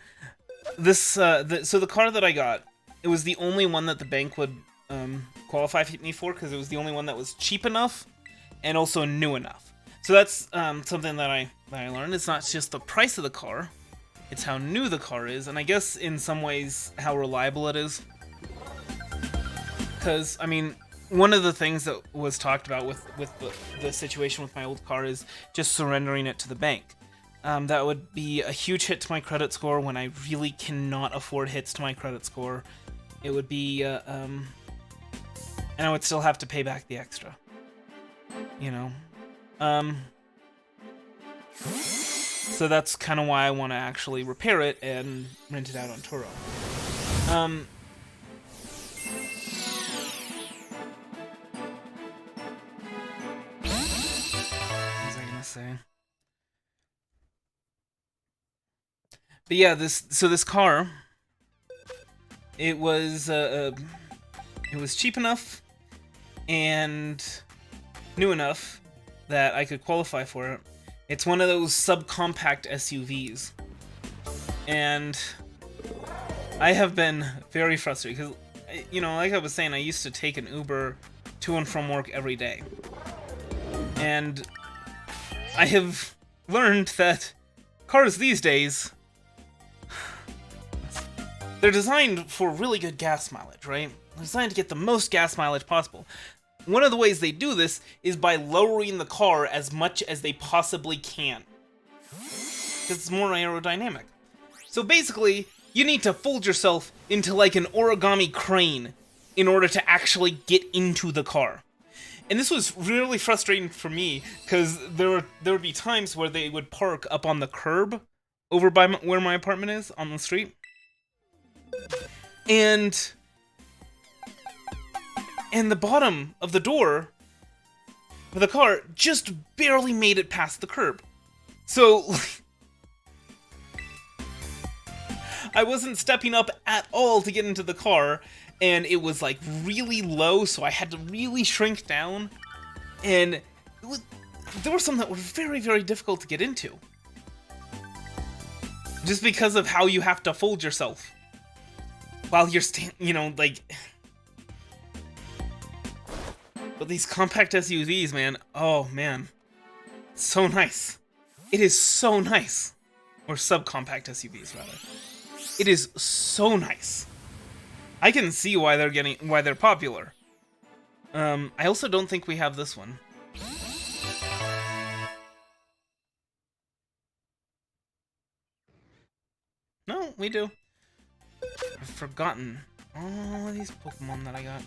This so the car that I got, it was the only one that the bank would qualify me for, because it was the only one that was cheap enough and also new enough. So that's something that I learned. It's not just the price of the car, it's how new the car is, and I guess in some ways how reliable it is. Because I mean, one of the things that was talked about with the situation with my old car is just surrendering it to the bank. That would be a huge hit to my credit score when I really cannot afford hits to my credit score. It would be, and I would still have to pay back the extra. You know? So that's kind of why I want to actually repair it and rent it out on Turo. Say. But yeah, this car, it was cheap enough and new enough that I could qualify for it. It's one of those subcompact SUVs, and I have been very frustrated because, you know, like I was saying, I used to take an Uber to and from work every day, and I have learned that cars these days, they're designed for really good gas mileage, right? They're designed to get the most gas mileage possible. One of the ways they do this is by lowering the car as much as they possibly can, because it's more aerodynamic. So basically, you need to fold yourself into like an origami crane in order to actually get into the car. And this was really frustrating for me, because there would be times where they would park up on the curb over by where my apartment is, on the street. And the bottom of the door of the car just barely made it past the curb. So I wasn't stepping up at all to get into the car, and it was like really low, so I had to really shrink down. And there were some that were very, very difficult to get into, just because of how you have to fold yourself while you're But these compact SUVs, man, oh man, so nice. It is so nice. Or subcompact SUVs, rather. It is so nice. I can see why they're popular. I also don't think we have this one. No, we do. I've forgotten all of these Pokemon that I got.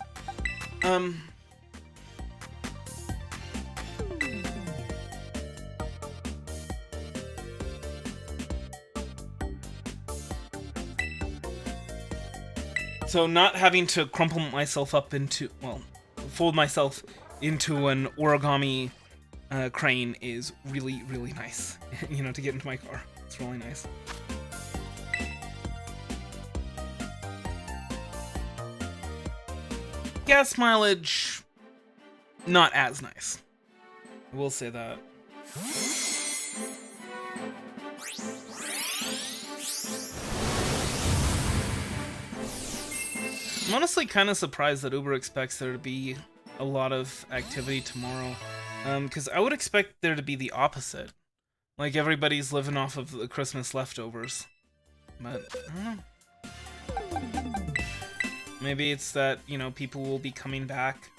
So not having to crumple myself up into, well, fold myself into an origami crane is really, really nice. You know, to get into my car. It's really nice. Gas mileage, not as nice. I will say that. I'm honestly kind of surprised that Uber expects there to be a lot of activity tomorrow, because I would expect there to be the opposite. Like, everybody's living off of the Christmas leftovers. But, I don't know. Maybe it's that, you know, people will be coming back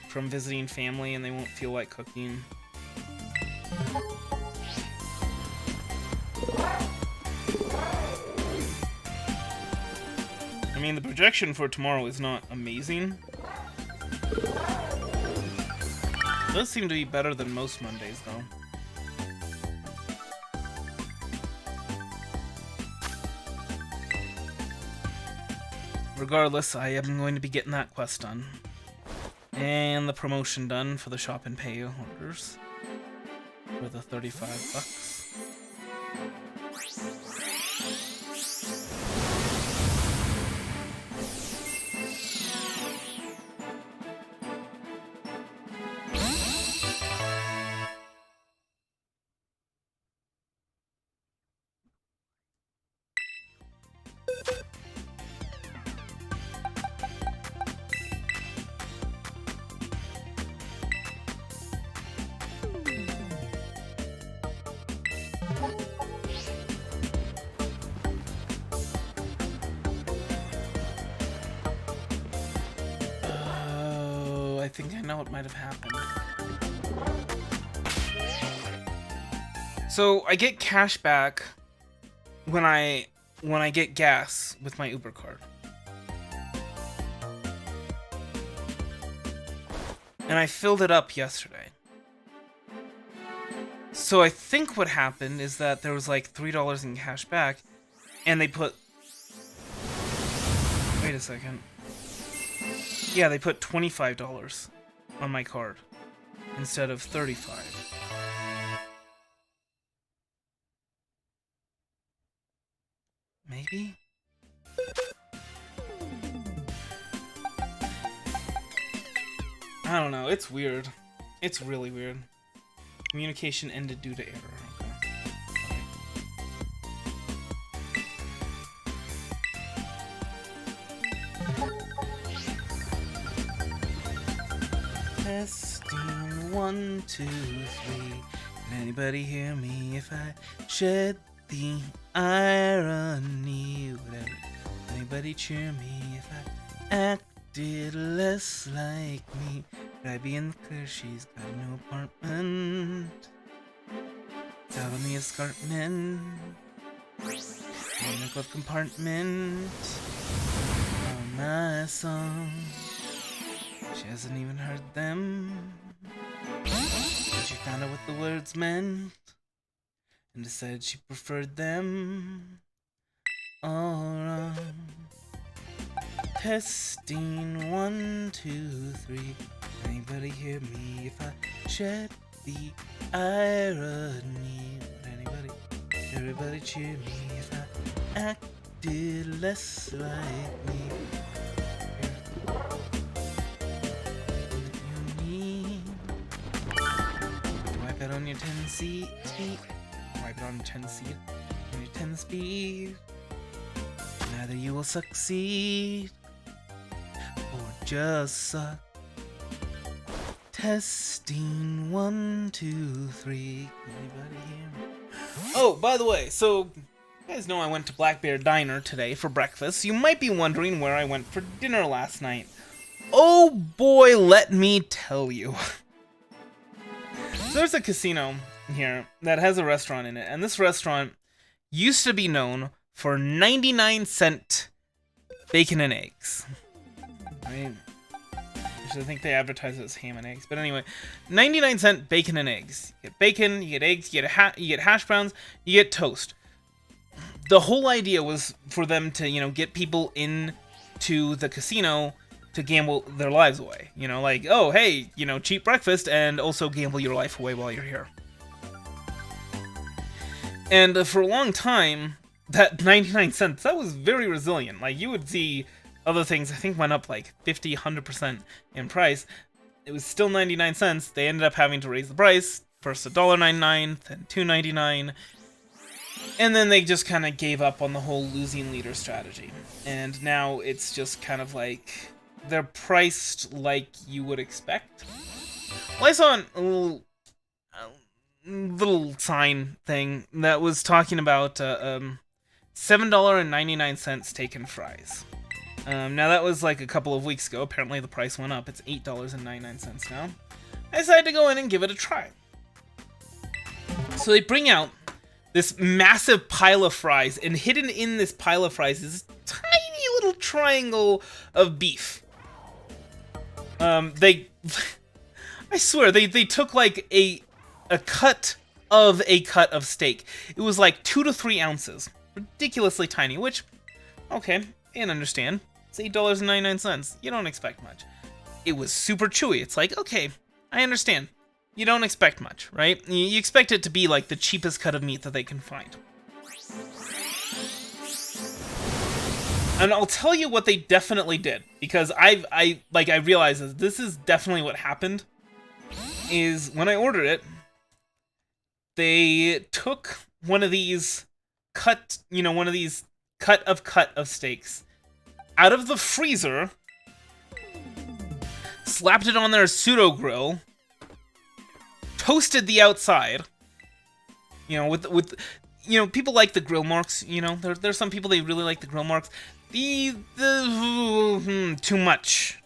from visiting family and they won't feel like cooking. I mean, the projection for tomorrow is not amazing. It does seem to be better than most Mondays, though. Regardless, I am going to be getting that quest done. And the promotion done for the shop and pay orders. For the $35. I think I know what might have happened. So I get cash back when I get gas with my Uber card. And I filled it up yesterday. So I think what happened is that there was like $3 in cash back, and they put... Wait a second. Yeah, they put $25 on my card instead of $35. Maybe? I don't know, it's weird. It's really weird. Communication ended due to error. Testing 1, 2, 3. Can anybody hear me if I shed the irony? Would anybody cheer me if I acted less like me? Would I be in the clear? She's got a new apartment. It's out on the escarpment. in a glove compartment. Oh, my song. She hasn't even heard them. But she found out what the words meant and decided she preferred them. All wrong. Testing 1, 2, 3. Anybody hear me if I shed the irony? Anybody? Everybody cheer me if I acted less like me. You need wipe it on your 10 seat. Wipe it on your 10 seat. On your 10 speed. Neither you will succeed or just suck. Testing 1, 2, 3. Anybody hear me? Oh, by the way, so you guys know I went to Black Bear Diner today for breakfast. You might be wondering where I went for dinner last night. Oh boy, let me tell you. So there's a casino here that has a restaurant in it, and this restaurant used to be known for 99-cent bacon and eggs. Right? I think they advertise it as ham and eggs, but anyway, 99-cent bacon and eggs. You get bacon, you get eggs, you get hash browns, you get toast. The whole idea was for them to, you know, get people into the casino to gamble their lives away. You know, like, oh, hey, you know, cheap breakfast and also gamble your life away while you're here. And for a long time, that 99 cents, that was very resilient. Like, you would see other things, I think, went up like 50, 100% in price. It was still 99 cents. They ended up having to raise the price. First $1.99, then $2.99. And then they just kind of gave up on the whole losing leader strategy. And now it's just kind of like, they're priced like you would expect. Well, I saw a little sign thing that was talking about $7.99 steak and fries. Now that was like a couple of weeks ago. Apparently the price went up. It's $8.99 now. I decided to go in and give it a try. So they bring out this massive pile of fries, and hidden in this pile of fries is this tiny little triangle of beef. I swear, they took like a cut of steak. It was like 2 to 3 ounces. Ridiculously tiny, which, okay, I can understand. It's $8.99. You don't expect much. It was super chewy. It's like, okay, I understand. You don't expect much, right? You expect it to be like the cheapest cut of meat that they can find. And I'll tell you what they definitely did, because I realized that this is definitely what happened. Is when I ordered it, they took one of these cut of steaks out of the freezer, slapped it on their pseudo grill, toasted the outside. You know, with people like the grill marks. You know, there's some people, they really like the grill marks. Too much.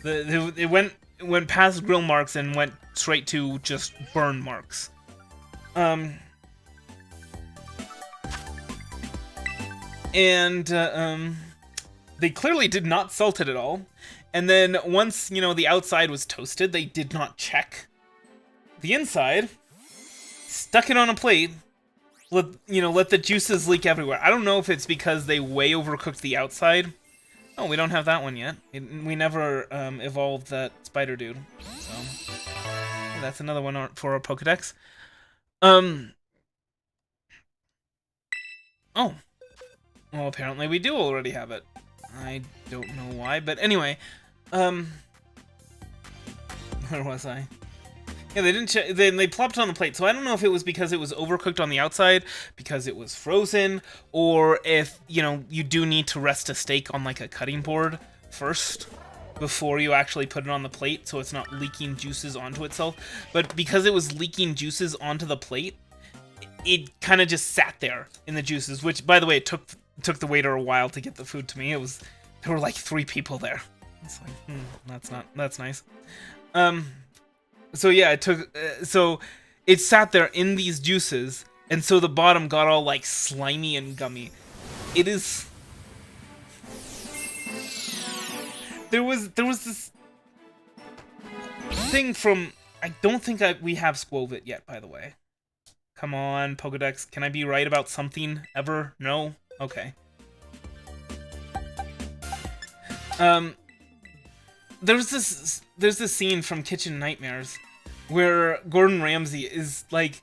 It went past grill marks and went straight to just burn marks. They clearly did not salt it at all. And then once, the outside was toasted, they did not check the inside, stuck it on a plate, let the juices leak everywhere. I don't know if it's because they way overcooked the outside. Oh, we don't have that one yet. We never evolved that spider dude. So that's another one for our Pokedex. Oh. Well, apparently we do already have it. I don't know why, but anyway. Where was I? Yeah, they didn't check. They plopped it on the plate, so I don't know if it was because it was overcooked on the outside, because it was frozen, or if, you do need to rest a steak on, like, a cutting board first before you actually put it on the plate, so it's not leaking juices onto itself. But because it was leaking juices onto the plate, it kind of just sat there in the juices, which, by the way, it took the waiter a while to get the food to me. There were like 3 people there. It's like, that's nice. So yeah, so it sat there in these juices, and so the bottom got all like slimy and gummy. It is. There was this thing from. I don't think we have Squovit yet, by the way. Come on, Pokedex. Can I be right about something ever? No? Okay. There's this scene from Kitchen Nightmares where Gordon Ramsay is like,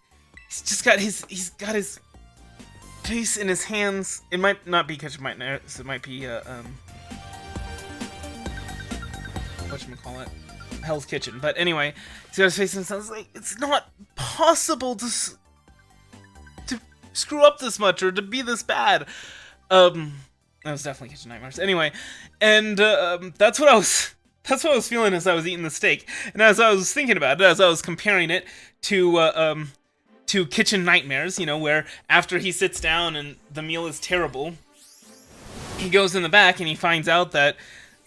he's got his face in his hands. It might not be Kitchen Nightmares. It might be whatchamacallit, Hell's Kitchen. But anyway, he's got his face in his hands. Like, it's not possible to screw up this much or to be this bad. That was definitely Kitchen Nightmares. Anyway, and that's what I was feeling as I was eating the steak, and as I was thinking about it, as I was comparing it to Kitchen Nightmares, you know, where after he sits down and the meal is terrible, he goes in the back and he finds out that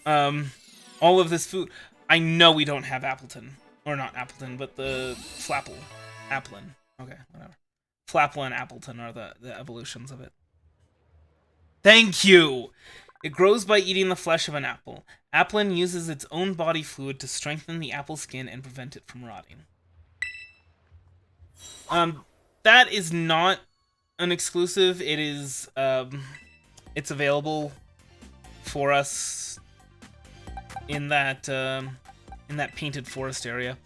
all of this food. I know we don't have Appleton, or not Appleton, but the Flapple, Applin. Okay, whatever. Flapple and Appleton are the evolutions of it. Thank you! It grows by eating the flesh of an apple. Applin uses its own body fluid to strengthen the apple skin and prevent it from rotting. That is not an exclusive. It is, it's available for us in that painted forest area.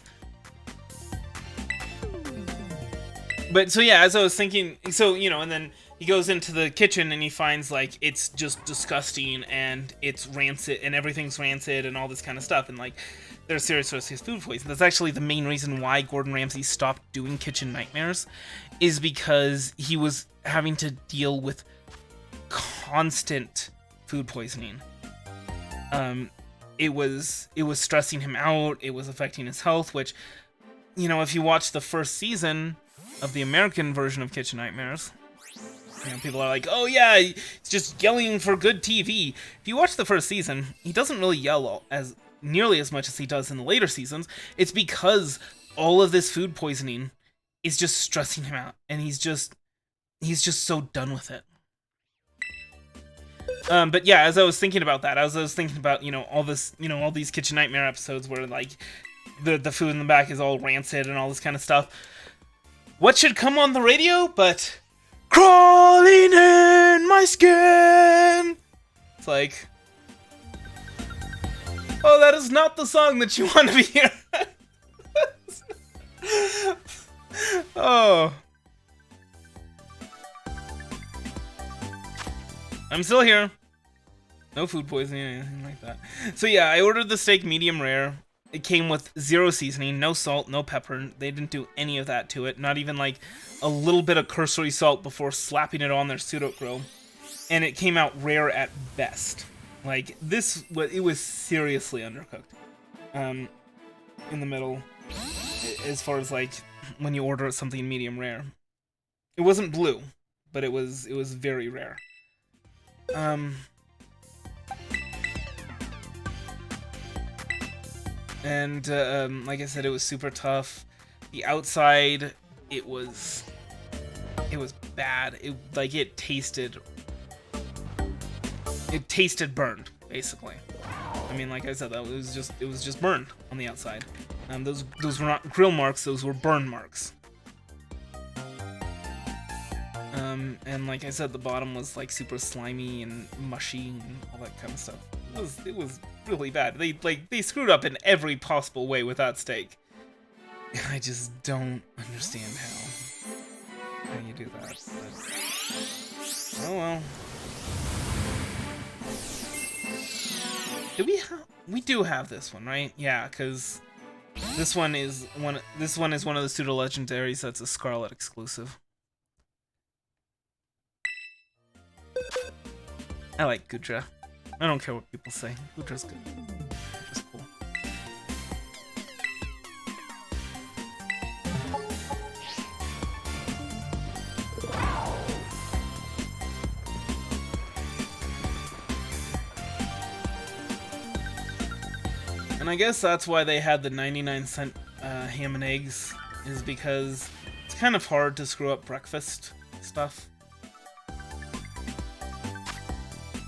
But, so yeah, as I was thinking, so, you know, and then he goes into the kitchen and he finds, like, it's just disgusting and it's rancid and everything's rancid and all this kind of stuff. And, like, there's serious food poisoning. That's actually the main reason why Gordon Ramsay stopped doing Kitchen Nightmares, is because he was having to deal with constant food poisoning. It was stressing him out. It was affecting his health, which, you know, if you watch the first season of the American version of Kitchen Nightmares, you know, people are like, oh yeah, he's just yelling for good TV. If you watch the first season, he doesn't really yell as nearly as much as he does in the later seasons. It's because all of this food poisoning is just stressing him out, and he's just so done with it. But yeah, as I was thinking about that, as I was thinking about, you know, all this, you know, all these Kitchen Nightmare episodes where, like, the food in the back is all rancid and all this kind of stuff. What should come on the radio but crawling in my skin? It's like, oh, that is not the song that you want to be hearing. Oh. I'm still here. No food poisoning or anything like that. So yeah, I ordered the steak medium rare. It came with 0 seasoning, no salt, no pepper. They didn't do any of that to it. Not even like a little bit of cursory salt before slapping it on their pseudo-grill. And it came out rare at best. Like, it was seriously undercooked. In the middle, as far as like when you order something medium rare. It wasn't blue, but it was very rare. And like I said, it was super tough. The outside, it was bad. It tasted burned, basically. I mean, like I said, it was just burned on the outside. Those were not grill marks; those were burn marks. And like I said, the bottom was like super slimy and mushy and all that kind of stuff. It was really bad. They screwed up in every possible way with that steak. I just don't understand how you do that. But, oh well. We do have this one, right? Yeah, because this one is one of the pseudo legendaries that's a Scarlet exclusive. I like Goodra. I don't care what people say. Goodra's good. Goodra's cool. And I guess that's why they had the 99-cent ham and eggs, is because It's kind of hard to screw up breakfast stuff.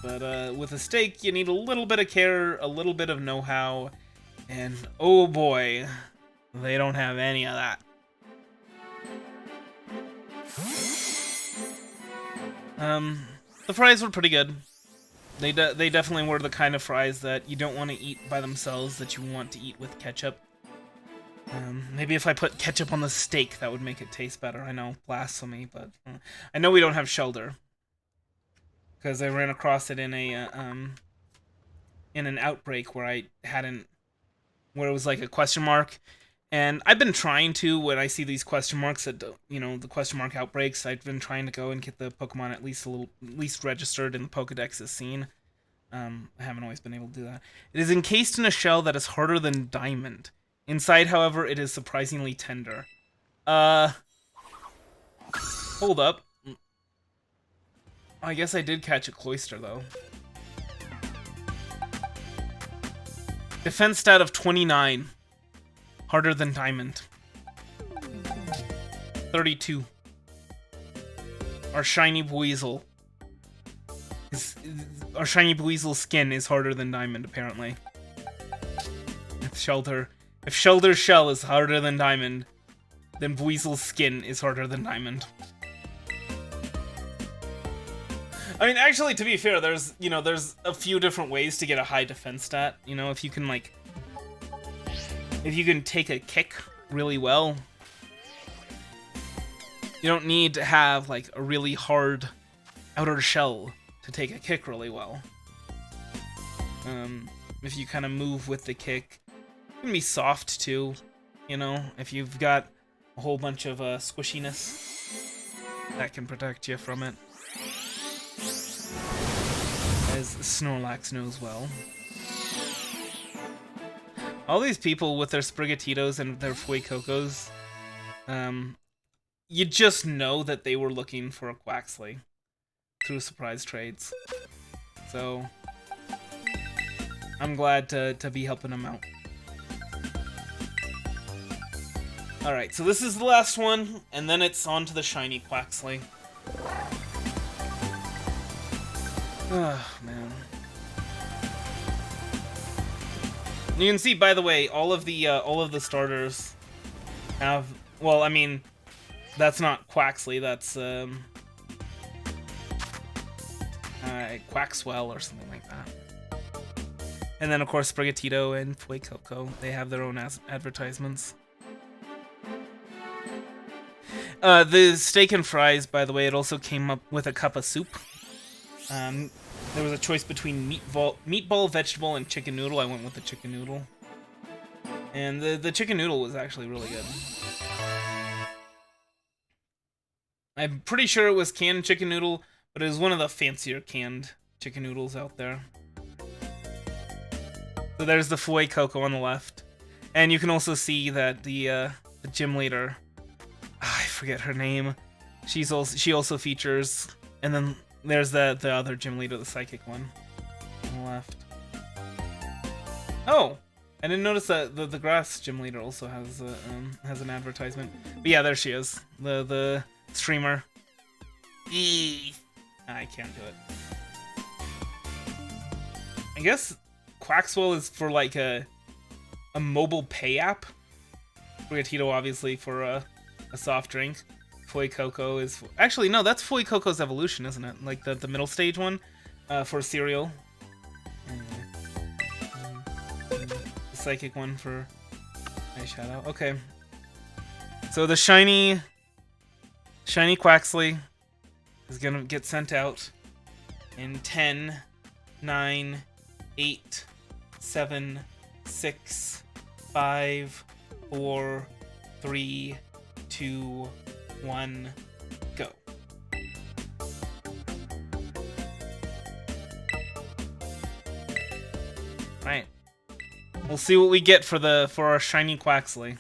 But with a steak, you need a little bit of care, a little bit of know-how, and oh boy, they don't have any of that. The fries were pretty good. They definitely were the kind of fries that you don't want to eat by themselves, that you want to eat with ketchup. Maybe if I put ketchup on the steak, that would make it taste better. I know, blasphemy, but I know we don't have Shelter. Because I ran across it in a in an outbreak where where it was like a question mark, and I've been trying to, when I see these question marks at the question mark outbreaks, I've been trying to go and get the Pokemon at least registered in the Pokedex as seen. I haven't always been able to do that. It is encased in a shell that is harder than diamond. Inside, however, it is surprisingly tender. Hold up. I guess I did catch a Cloyster, though. Defense stat of 29. Harder than diamond. 32. Our shiny Buizel. Our shiny Buizel skin is harder than diamond, apparently. If Shelter's shell is harder than diamond, then Buizel's skin is harder than diamond. I mean, actually, to be fair, there's a few different ways to get a high defense stat. You know, if you can take a kick really well, you don't need to have, like, a really hard outer shell to take a kick really well. If you kind of move with the kick, it can be soft, too, you know, if you've got a whole bunch of squishiness, that can protect you from it. As Snorlax knows well. All these people with their Sprigatitos and their Fuecocos, you just know that they were looking for a Quaxly through surprise trades. So, I'm glad to be helping them out. Alright, so this is the last one, and then it's on to the shiny Quaxly. Oh, man. You can see, by the way, all of the starters have, well, I mean, that's not Quaxly, that's Quaxwell or something like that. And then, of course, Sprigatito and Fuecoco, they have their own advertisements. The steak and fries, by the way, it also came up with a cup of soup. There was a choice between meatball, vegetable, and chicken noodle. I went with the chicken noodle. And the chicken noodle was actually really good. I'm pretty sure it was canned chicken noodle, but it was one of the fancier canned chicken noodles out there. So there's the Fuecoco on the left. And you can also see that the gym leader, I forget her name, she also features, and then there's the other gym leader, the psychic one, on the left. Oh, I didn't notice that the grass gym leader also has an advertisement. But yeah, there she is, the streamer. I can't do it. I guess Quaxwell is for like a mobile pay app. Sprigatito obviously for a soft drink. Fuecoco is... Actually, no, that's Fuecoco's evolution, isn't it? Like, the middle stage one for cereal. The psychic one for eyeshadow. Okay. So the shiny Quaxly is gonna get sent out in 10, 9, 8, 7, 6, 5, 4, 3, 2, 1, go. Right. We'll see what we get for our shiny Quaxly.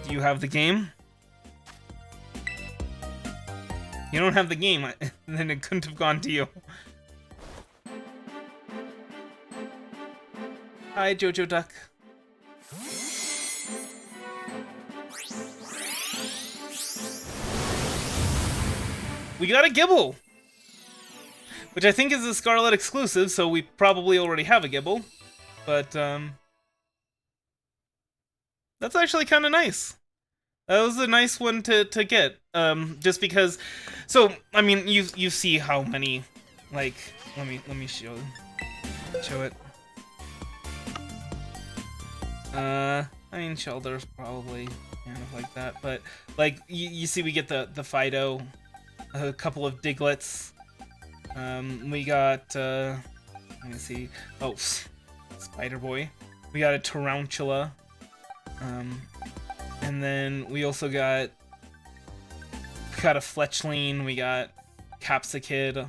Do you have the game? You don't have the game, then it couldn't have gone to you. Hi, Jojo Duck. we got a Gibble! Which I think is a Scarlet exclusive, so we probably already have a Gibble. But, that's actually kind of nice. That was a nice one to get. Just because... So, I mean, you see how many... Like, let me show it. I mean, Shelter's probably kind of like that, but like you see, we get the Fido, a couple of Diglets. We got let me see. Oh, Spider Boy. We got a Tarantula. And then we also got a Fletchling. We got Capsicid.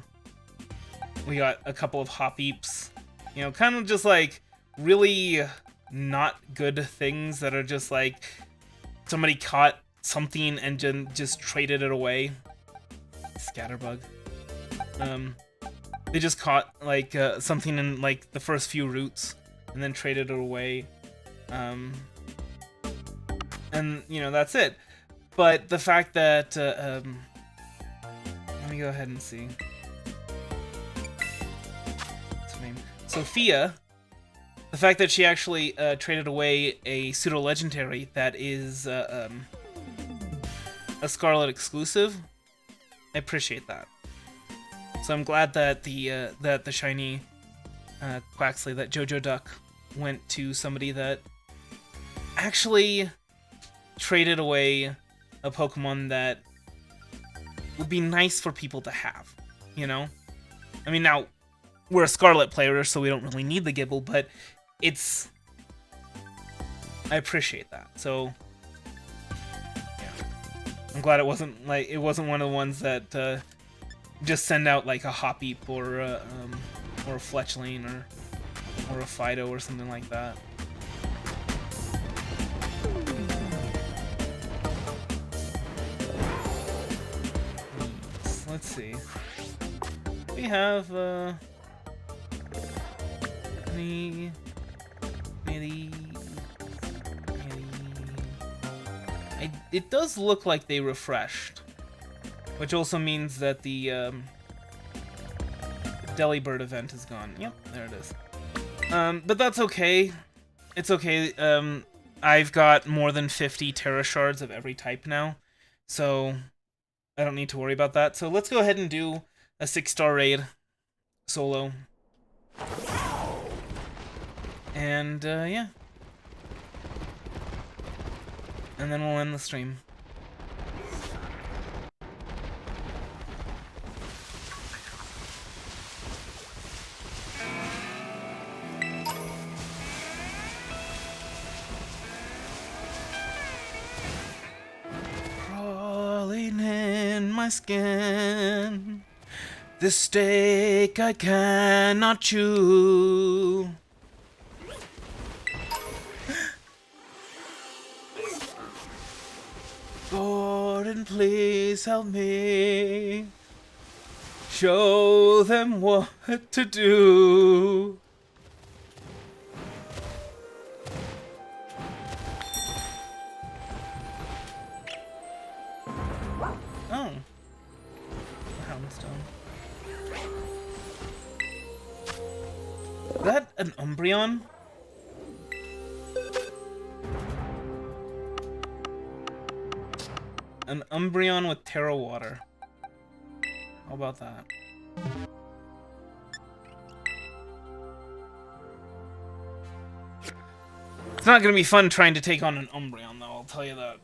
We got a couple of Hoppeeps. You know, kind of just like really not good things that are just like somebody caught something and just traded it away. Scatterbug. They just caught like something in like the first few routes and then traded it away. And you know, that's it. But the fact that let me go ahead and see. What's her name? Sophia. The fact that she actually traded away a pseudo-legendary that is a Scarlet exclusive, I appreciate that. So I'm glad that the shiny Quaxly, that Jojo Duck, went to somebody that actually traded away a Pokemon that would be nice for people to have, you know? I mean, now, we're a Scarlet player, so we don't really need the Gibble, but it's... I appreciate that, so... Yeah. I'm glad it wasn't one of the ones that just send out like a Hoppeep or a Fletchling or a Fido or something like that. Let's see. We have it does look like they refreshed, which also means that the Delibird event is gone. Yep, there it is. But that's okay. It's okay. I've got more than 50 Terra Shards of every type now, so I don't need to worry about that. So let's go ahead and do a 6-star raid solo. And yeah. And then we'll end the stream. Crawling in my skin, this steak I cannot chew. Gordon, please help me. Show them what to do. Oh. Houndstone. Is that an Umbreon? An Umbreon with Terra Water. How about that? It's not gonna be fun trying to take on an Umbreon, though, I'll tell you that.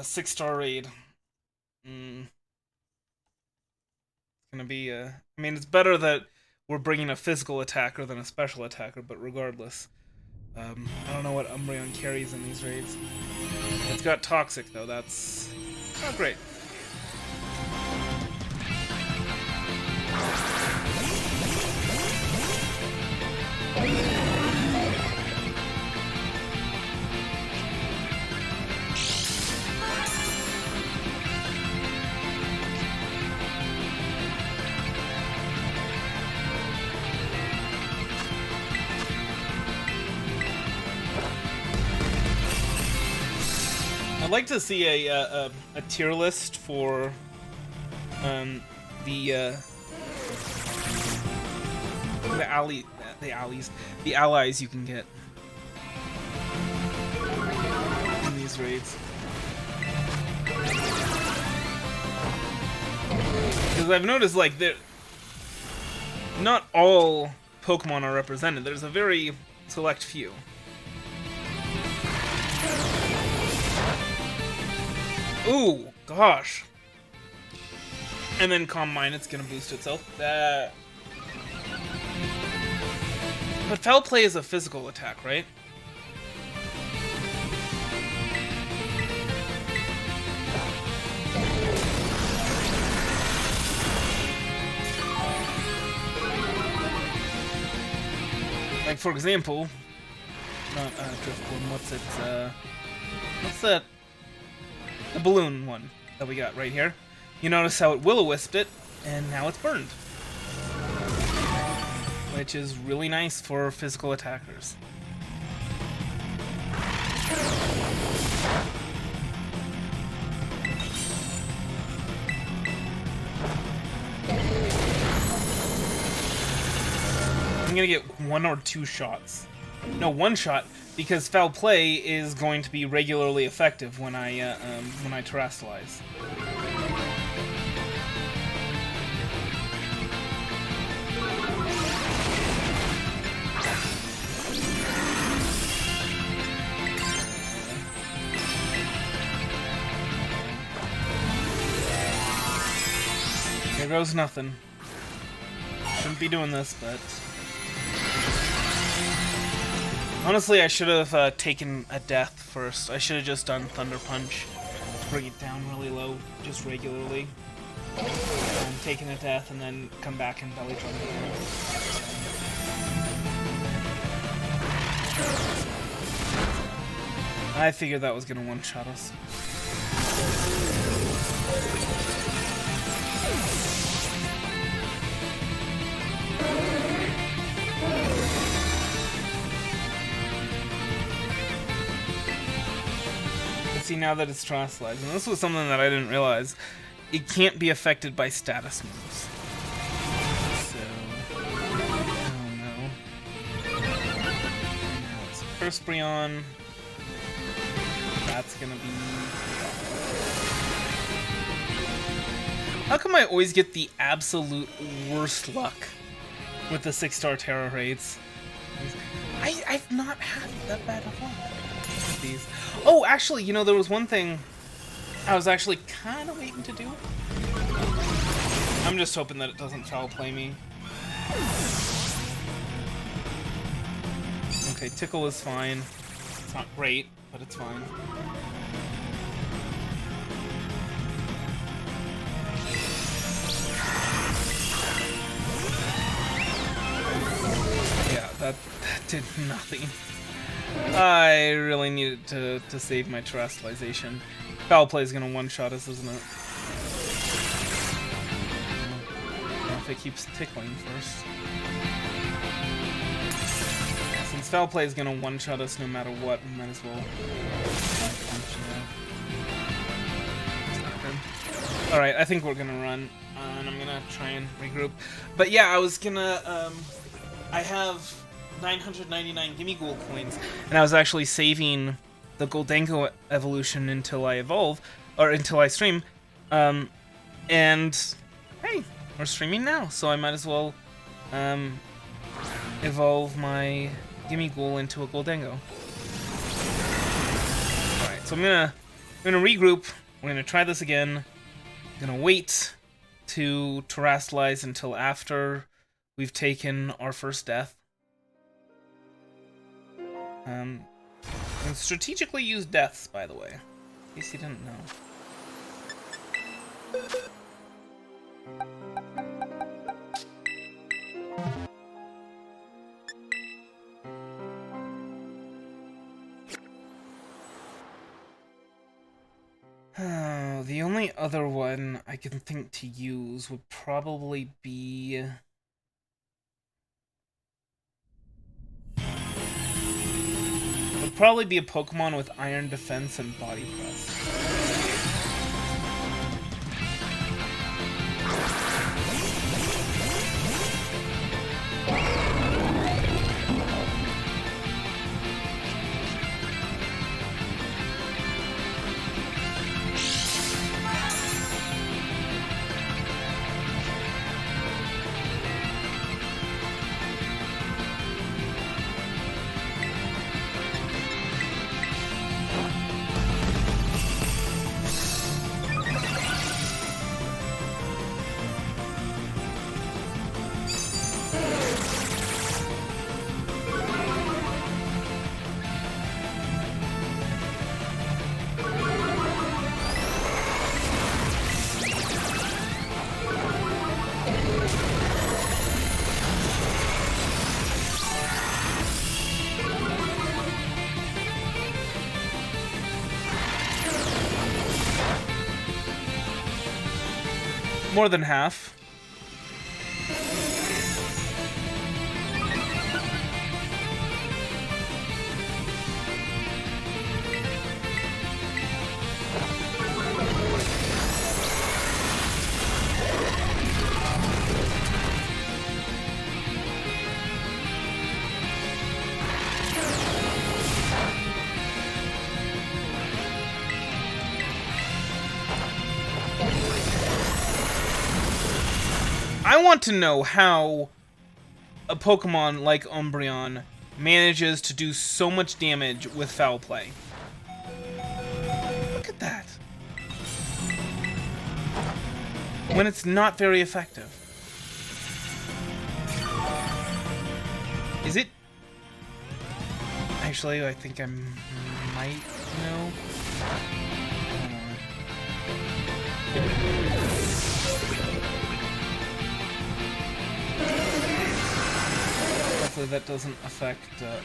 6-star raid. It's gonna be, I mean, it's better that we're bringing a physical attacker than a special attacker, but regardless. I don't know what Umbreon carries in these raids. It's got Toxic, though, that's... Oh, great. I'd like to see a tier list for the allies you can get in these raids. Because I've noticed, like, not all Pokemon are represented. There's a very select few. Ooh, gosh. And then Calm Mind, it's gonna boost itself. But Foul Play is a physical attack, right? Like, for example, not Driftwood, what's that? The balloon one that we got right here. You notice how it will-o-wisped it, and now it's burned. Which is really nice for physical attackers. I'm gonna get 1 or 2 shots. No, 1 shot, because Foul Play is going to be regularly effective when I terrestrialize. Here goes nothing. Shouldn't be doing this, but... Honestly, I should have taken a death first. I should have just done Thunder Punch. Bring it down really low, just regularly. And taken a death, and then come back and belly drum again. I figured that was gonna one-shot us. See, now that it's terrestrialized, and this was something that I didn't realize, it can't be affected by status moves. So, oh no. Now it's First Brionne. That's gonna be... How come I always get the absolute worst luck with the 6-star Terra raids? I've not had that bad of luck with these. Oh, actually, you know, there was one thing I was actually kind of waiting to do. I'm just hoping that it doesn't foul play me. Okay, Tickle is fine. It's not great, but it's fine. Yeah, that did nothing. I really needed to save my terrestrialization. Foul Play is gonna one-shot us, isn't it? If it keeps tickling first. Since Foul Play is gonna one-shot us no matter what, we might as well. Alright, I think we're gonna run, and I'm gonna try and regroup. But yeah, I was gonna, I have 999 Gimme Ghoul coins, and I was actually saving the Goldengo evolution until I evolve, or until I stream, and hey, we're streaming now, so I might as well evolve my Gimme Ghoul into a Goldengo. Alright, so I'm gonna regroup, we're gonna try this again, I'm gonna wait to terrestrialize until after we've taken our first death. And strategically use deaths, by the way, in case you didn't know. The only other one I can think to use would probably be... Would probably be a Pokemon with Iron Defense and Body Press. More than half. I want to know how a Pokemon like Umbreon manages to do so much damage with foul play. Look at that. When it's not very effective. Is it? Actually, I think I might know. Hopefully that doesn't affect dead.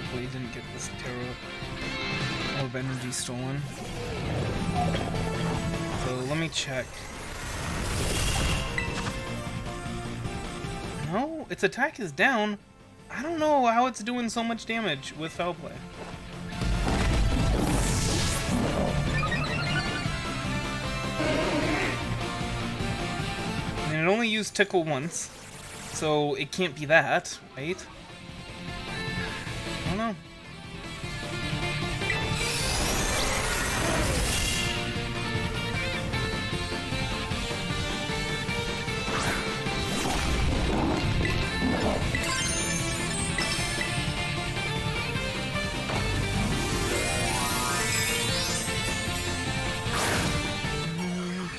Hopefully you didn't get this Terra Orb energy stolen. So let me check. No, its attack is down. I don't know how it's doing so much damage with foul play. And it only used Tickle once, so it can't be that, right? I don't know.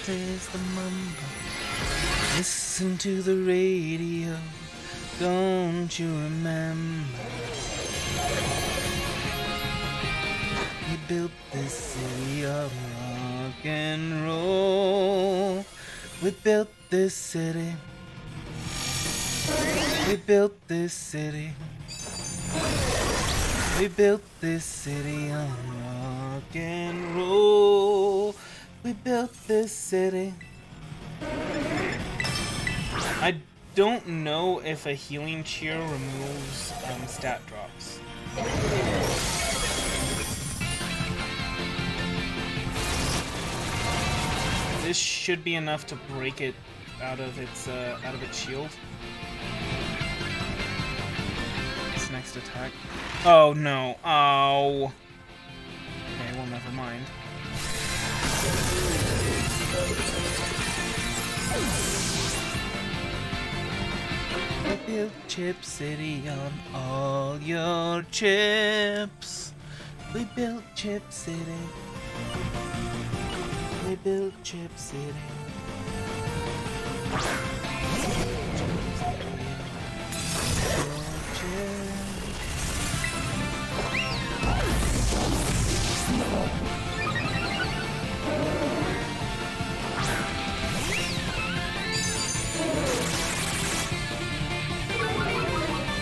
There's the mumble. Listen to the radio. Don't you remember? We built this city of rock and roll. We built this city. We built this city. We built this city on rock and roll. We built this city. I don't know if a healing cheer removes stat drops. This should be enough to break it out of its shield. Its next attack. Oh no! Oh. Okay, well, never mind. We built Chip City on all your chips. We built Chip City. We built Chip City.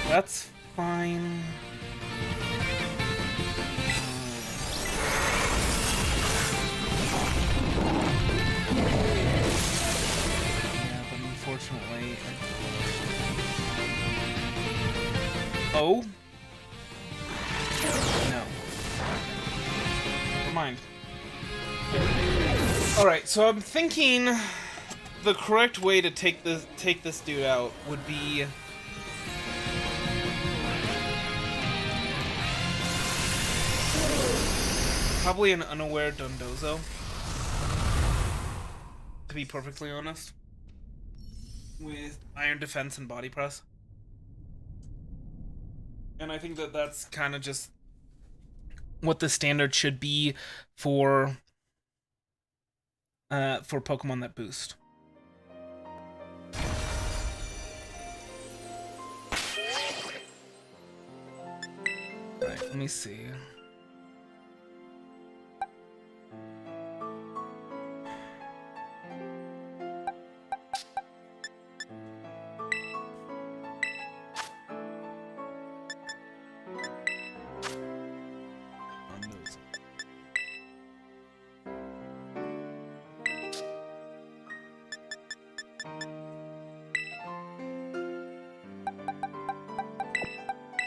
That's fine. Yeah, but unfortunately... Oh? No. Never mind. Alright, so I'm thinking the correct way to take this dude out would be... probably an unaware Dundozo, to be perfectly honest, with Iron Defense and Body Press. And I think that that's kind of just what the standard should be for Pokemon that boost. Alright, let me see.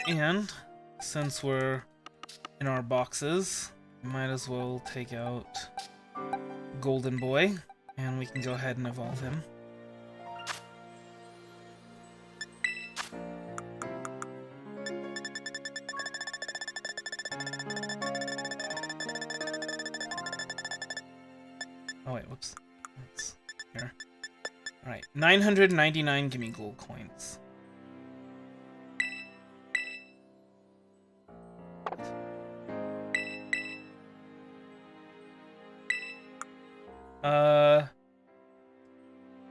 And since we're in our boxes, we might as well take out Golden Boy, and we can go ahead and evolve him. Oh wait, whoops. That's here. Alright, 999 gimme gold coins.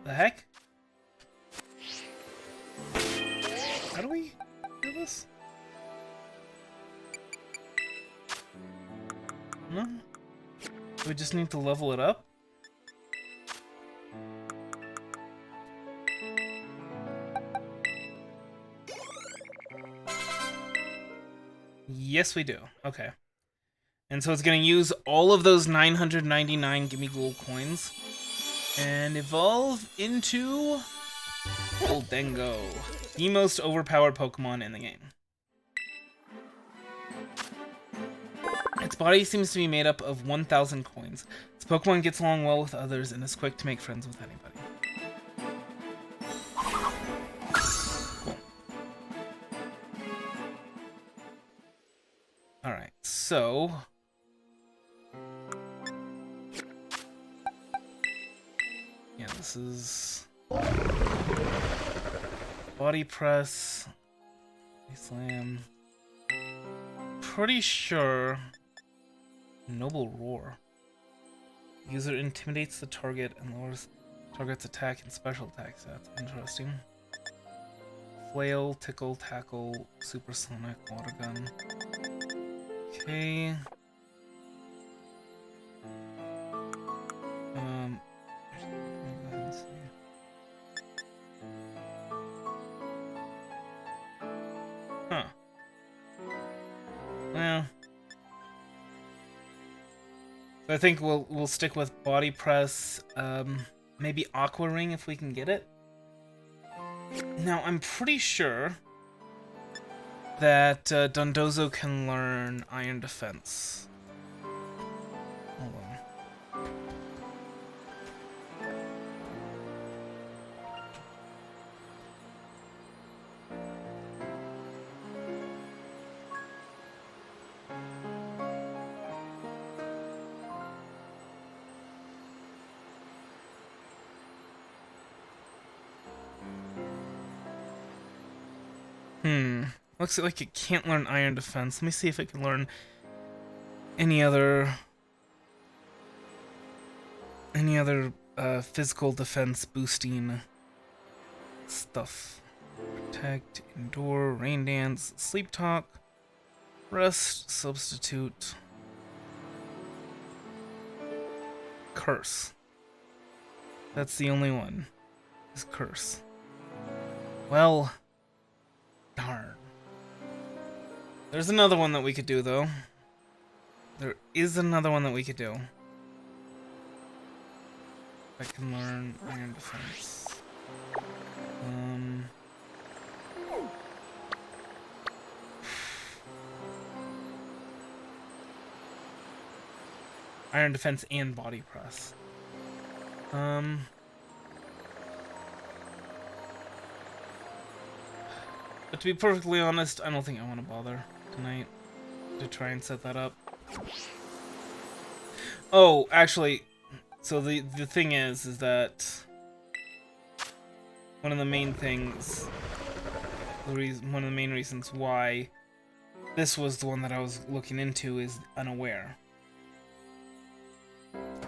The heck? How do we do this? No? We just need to level it up? Yes, we do. Okay. And so it's going to use all of those 999 gimme gold coins and evolve into Goldengo, the most overpowered Pokemon in the game. Its body seems to be made up of 1,000 coins. This Pokemon gets along well with others and is quick to make friends with anybody. Cool. Alright, so... yeah, this is... Body Press... Slam... Pretty sure... Noble Roar. User intimidates the target and lowers target's attack and special attack stats. Interesting. Flail, Tickle, Tackle, Supersonic, Water Gun. Okay. Let's see. Huh. Well. I think we'll stick with Body Press, maybe Aqua Ring if we can get it. Now, I'm pretty sure that Dondozo can learn Iron Defense. Hold on. Looks like it can't learn Iron Defense. Let me see if it can learn any other physical defense boosting stuff. Protect, Endure, Rain Dance, Sleep Talk, Rest, Substitute, Curse. That's the only one. Is Curse. Well, darn. There's another one that we could do, though. There is another one that we could do. I can learn Iron Defense. Iron Defense and Body Press. But to be perfectly honest, I don't think I want to bother tonight to try and set that up. Oh, actually, so the thing is that one of the main things, one of the main reasons why this was the one that I was looking into is Unaware.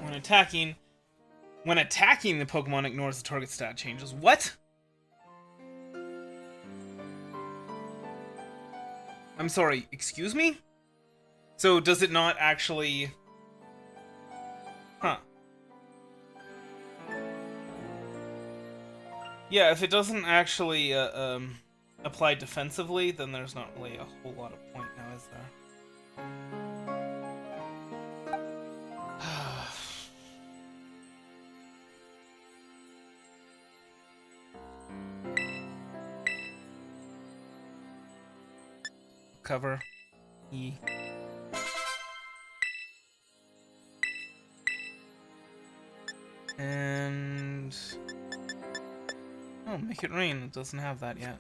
When attacking, the Pokemon ignores the target stat changes. What? I'm sorry, excuse me? So does it not actually... Huh. Yeah, if it doesn't actually apply defensively, then there's not really a whole lot of point now, is there? recover. E. And... oh, make it rain. It doesn't have that yet.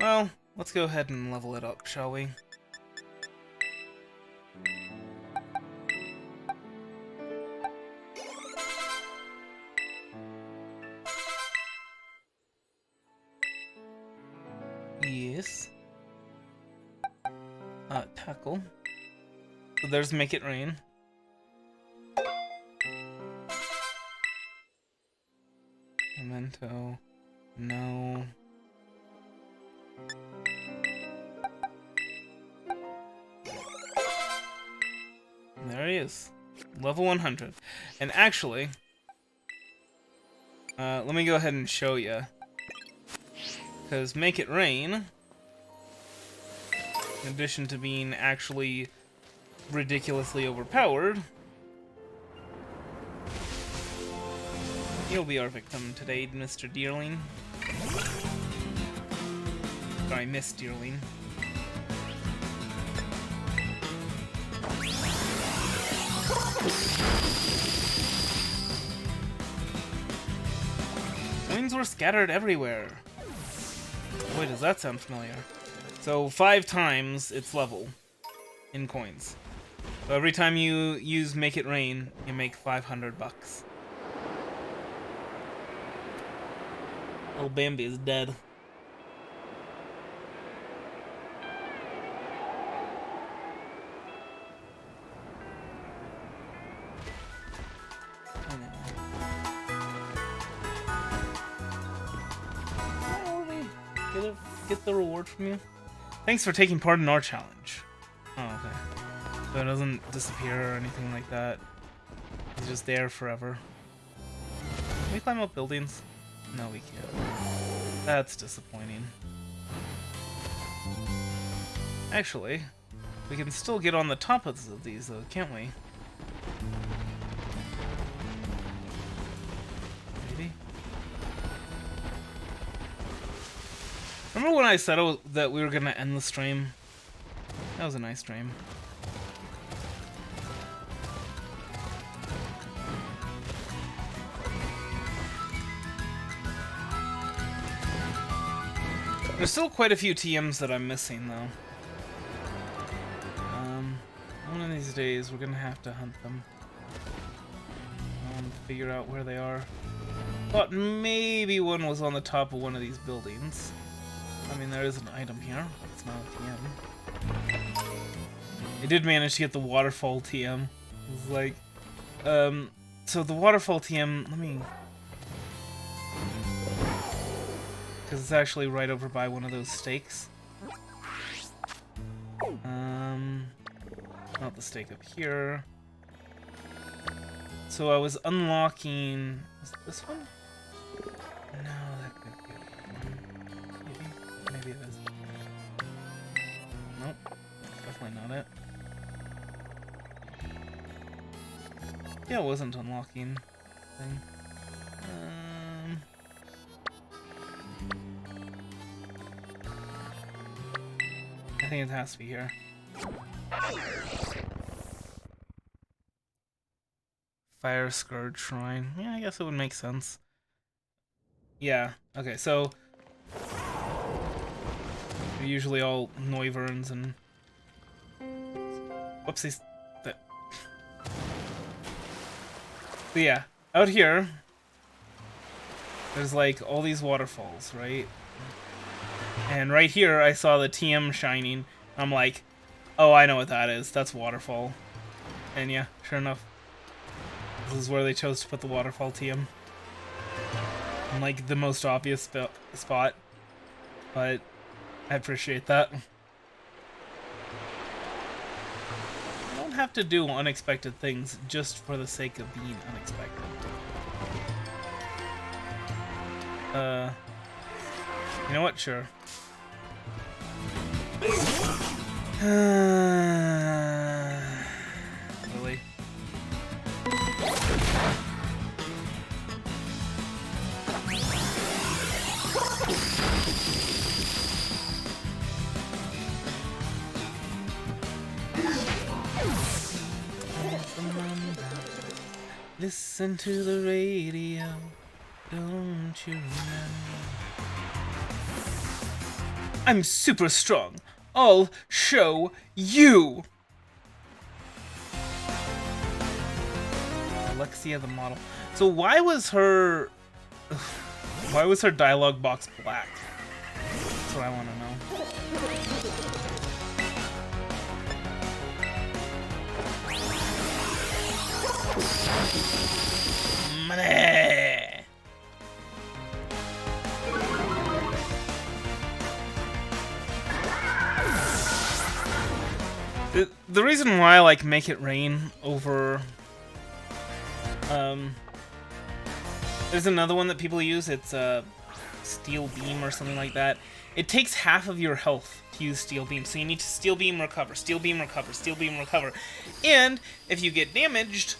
Well, let's go ahead and level it up, shall we? Yes. Tackle. So there's Make It Rain. Memento. No. There he is. Level 100. And actually, let me go ahead and show you. Because Make It Rain, in addition to being actually ridiculously overpowered, you'll be our victim today, Mr. Deerling. Sorry, Miss Deerling. Coins were scattered everywhere. Boy, does that sound familiar. So 5 times its level in coins. So every time you use Make It Rain, you make 500 bucks. Little Bambi is dead. Get the reward from you? Thanks for taking part in our challenge. Oh, okay. So it doesn't disappear or anything like that. It's just there forever. Can we climb up buildings? No, we can't. That's disappointing. Actually, we can still get on the top of these though, can't we? Maybe? Remember when I said that we were gonna end the stream? That was a nice stream. There's still quite a few TMs that I'm missing, though. One of these days, we're gonna have to hunt them. Figure out where they are. Thought maybe one was on the top of one of these buildings. I mean, there is an item here. It's not a TM. I did manage to get the waterfall TM. It was like, so the waterfall TM, let me... because it's actually right over by one of those stakes. Not the stake up here. So I was unlocking... is it this one? No, that could be it. Maybe it is. Nope. Definitely not it. Yeah, it wasn't unlocking thing. I think it has to be here. Fire Scourge Shrine. Yeah, I guess it would make sense. Yeah, okay, so... they're usually all Noiverns and... whoopsies. But yeah, out here, there's like all these waterfalls, right? And right here, I saw the TM shining. I'm like, oh, I know what that is. That's waterfall. And yeah, sure enough. This is where they chose to put the waterfall TM. In like the most obvious spot. But I appreciate that. You don't have to do unexpected things just for the sake of being unexpected. You know what? Sure. Really? Listen to the radio, don't you remember? I'm super strong. I'll show you. Alexia the model. So why was her dialogue box black? That's what I want to know. Money. The reason why I like Make It Rain over there's another one that people use, it's Steel Beam or something like that. It takes half of your health to use Steel Beam, so you need to Steel Beam recover, Steel Beam recover, Steel Beam recover. And if you get damaged,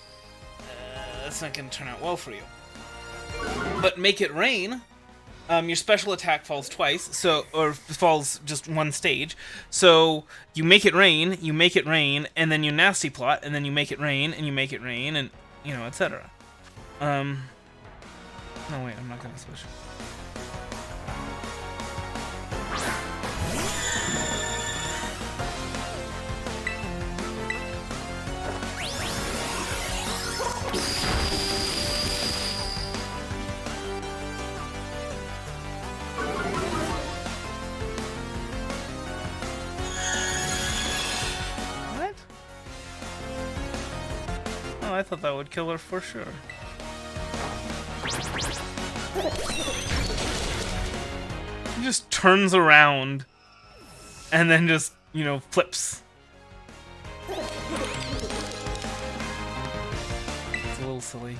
that's not going to turn out well for you. But Make It Rain, your special attack falls twice, or falls just one stage. So you make it rain, and then you nasty plot, and then you make it rain, and you make it rain, and you know, etc. No, wait, I'm not gonna switch. What? Oh, I thought that would kill her for sure. He just turns around and then just, you know, flips. It's a little silly.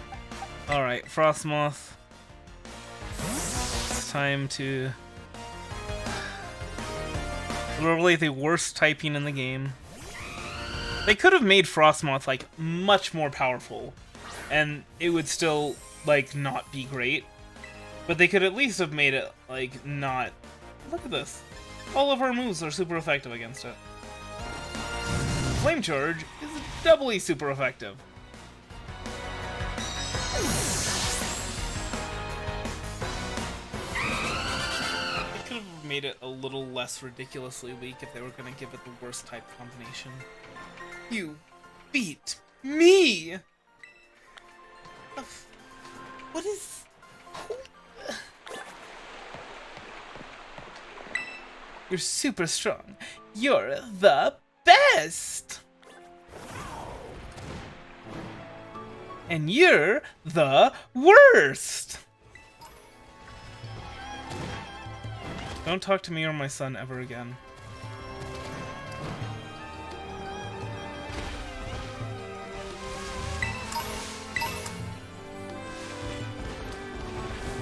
Alright, Frostmoth. It's time to... literally the worst typing in the game. They could have made Frostmoth, like, much more powerful. And it would still, like, not be great. But they could at least have made it, like, not... Look at this. All of our moves are super effective against it. Flame Charge is doubly super effective. They could have made it a little less ridiculously weak if they were going to give it the worst type combination. You beat me! What is... You're super strong. You're the best! And you're the worst! Don't talk to me or my son ever again.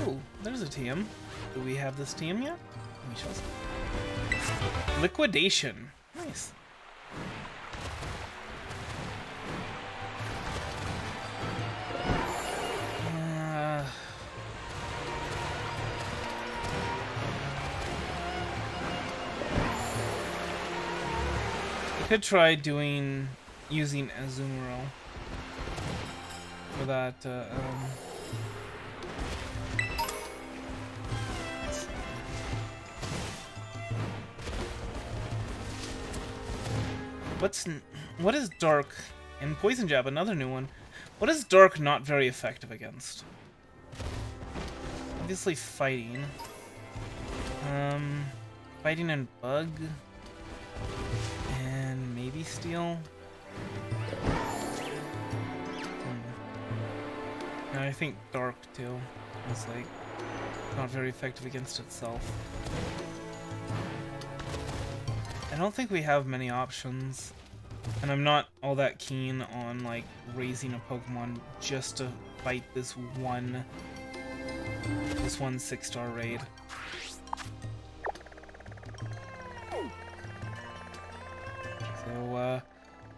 Ooh, there's a TM. Do we have this TM yet? We shall see. Liquidation. Nice. I could try using Azumarill for that. What is Dark and Poison Jab? Another new one. What is Dark not very effective against? Obviously fighting. Fighting and Bug. And maybe Steel. And I think Dark too. It's like not very effective against itself. I don't think we have many options, and I'm not all that keen on like raising a Pokemon just to fight this one 6-star raid. So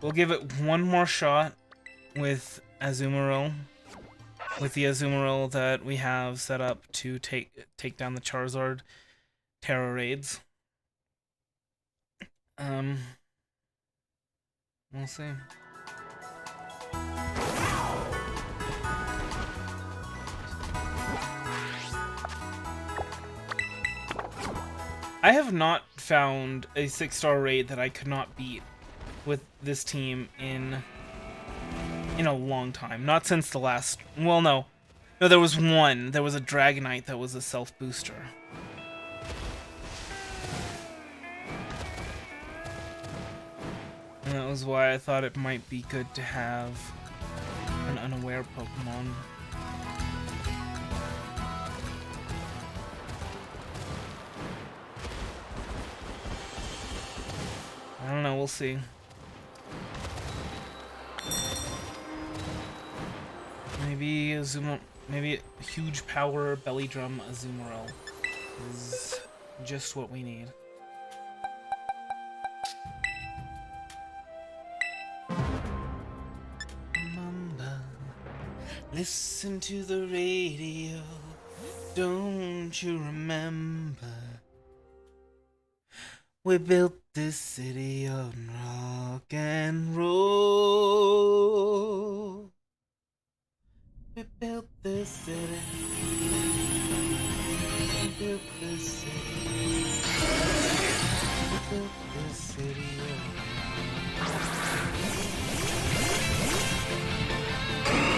we'll give it one more shot with Azumarill, with the Azumarill that we have set up to take down the Charizard Terra raids. We'll see. I have not found a 6-star raid that I could not beat with this team in a long time. Not since the last... Well, no. No, there was one. There was a Dragonite that was a self-booster. And that was why I thought it might be good to have an unaware Pokemon. I don't know, we'll see. Maybe maybe a huge power belly drum Azumarill is just what we need. Mamba, listen to the radio, don't you remember? We built this city on rock and roll. We built this city. We built this city. We built this city.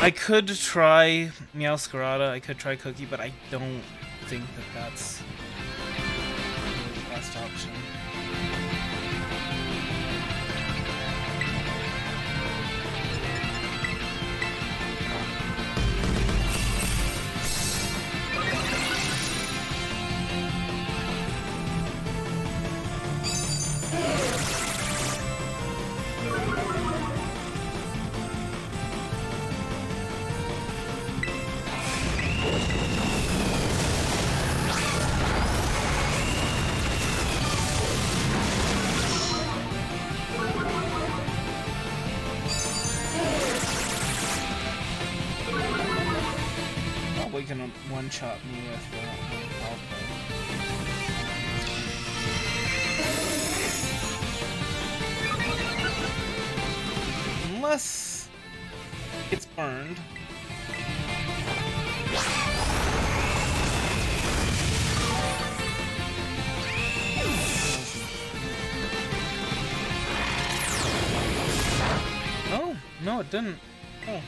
I could try Meowscarada, I could try Cookie, but I don't think that that's really the best option. Gonna one-shot me with unless it's burned. Oh, no, it didn't. Oh.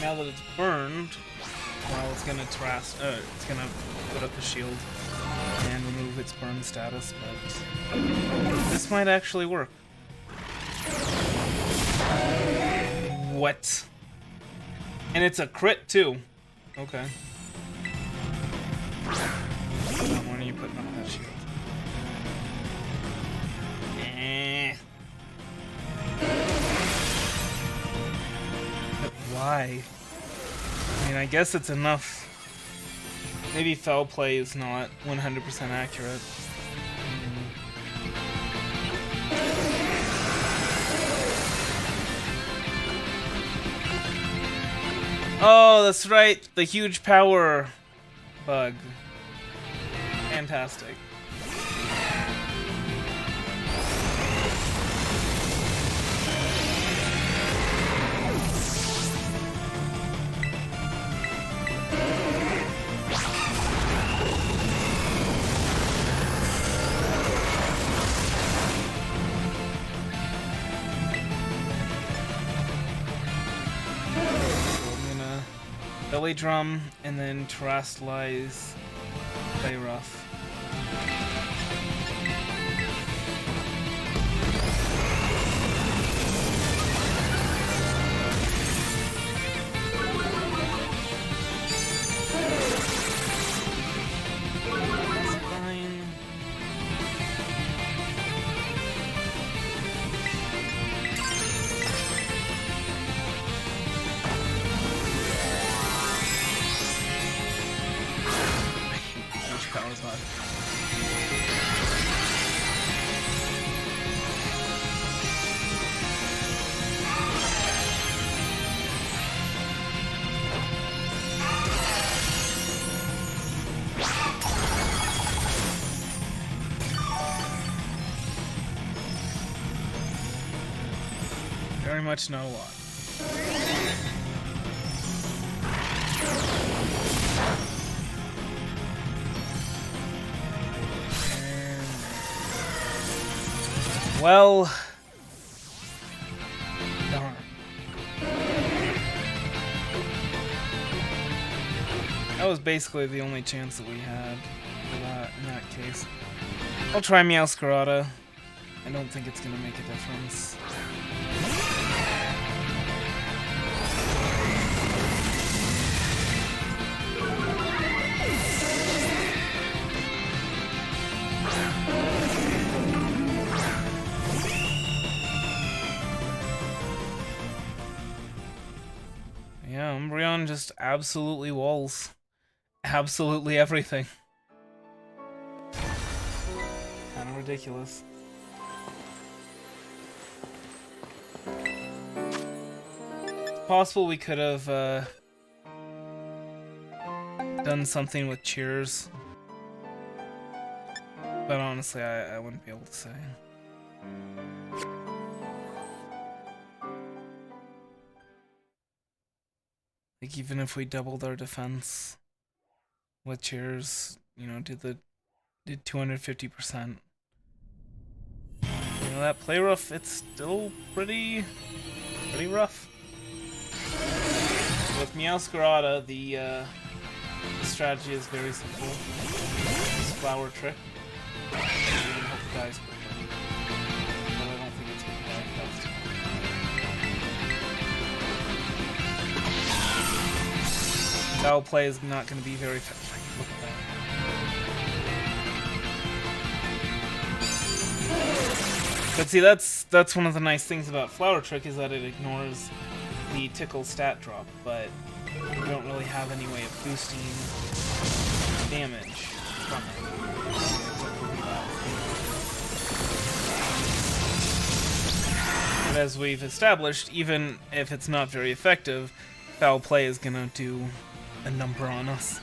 Now that it's burned, well, it's gonna it's gonna put up a shield and remove its burn status, but this might actually work. What? And it's a crit too. Okay. When are you putting up that shield? But why? I mean, I guess it's enough. Maybe foul play is not 100% accurate. Oh, that's right. The huge power bug. Fantastic. Belly Drum, and then Terrastallize, Play Rough. Very much not a lot. Well... darn. That was basically the only chance that we had for that, in that case. I'll try Meowscarada. I don't think it's gonna make a difference. Yeah, Umbreon just absolutely walls. Absolutely everything. Kind of ridiculous. It's possible we could have done something with Cheers. But honestly, I wouldn't be able to say. Like, even if we doubled our defense with Cheers, you know, did 250%. You know, that play rough, it's still pretty rough. With Meowscarada, the strategy is very simple. It's Flower Trick. And hope it dies quickly. But I don't think it's gonna die fast. Foul play is not going to be very effective. Look at that. But see, that's one of the nice things about Flower Trick is that it ignores the Tickle stat drop, but we don't really have any way of boosting damage from it. But as we've established, even if it's not very effective, Foul Play is going to do a number on us.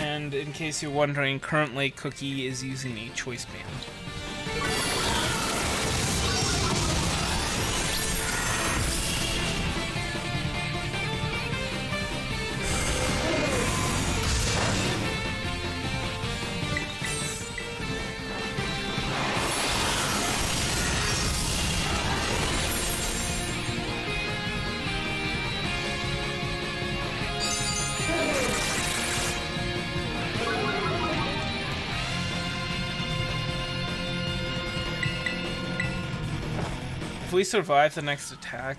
And in case you're wondering, currently Cookie is using a Choice Band. If we survive the next attack,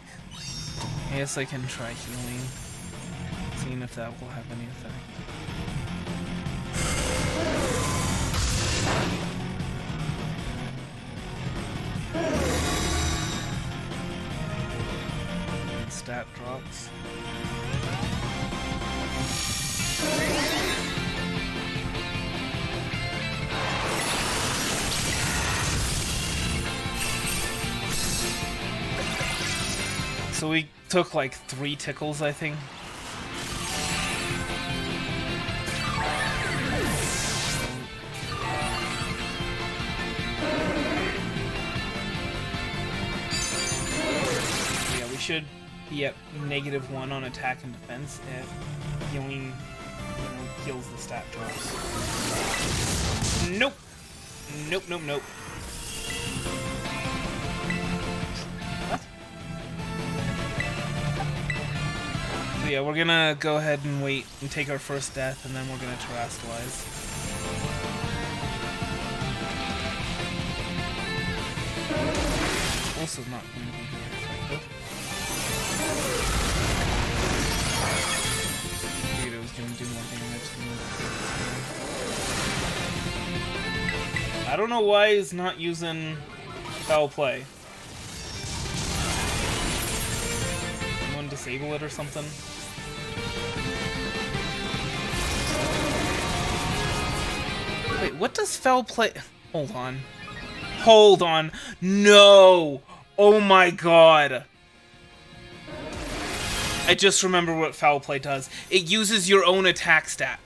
I guess I can try healing, seeing if that will have any effect. Stat drops. So we took like 3 tickles, I think. Yeah, we should be at -1 on attack and defense if healing, heals the stat drops. Nope. Nope, nope, nope. Yeah, we're gonna go ahead and wait and take our first death, and then we're gonna Terrastallize. Also not going to be very effective. Figured it was gonna do more damage than I don't know why he's not using Foul Play. Someone disable it or something? Wait, what does Foul Play... Hold on. Hold on. No! Oh my god. I just remember what Foul Play does. It uses your own attack stat.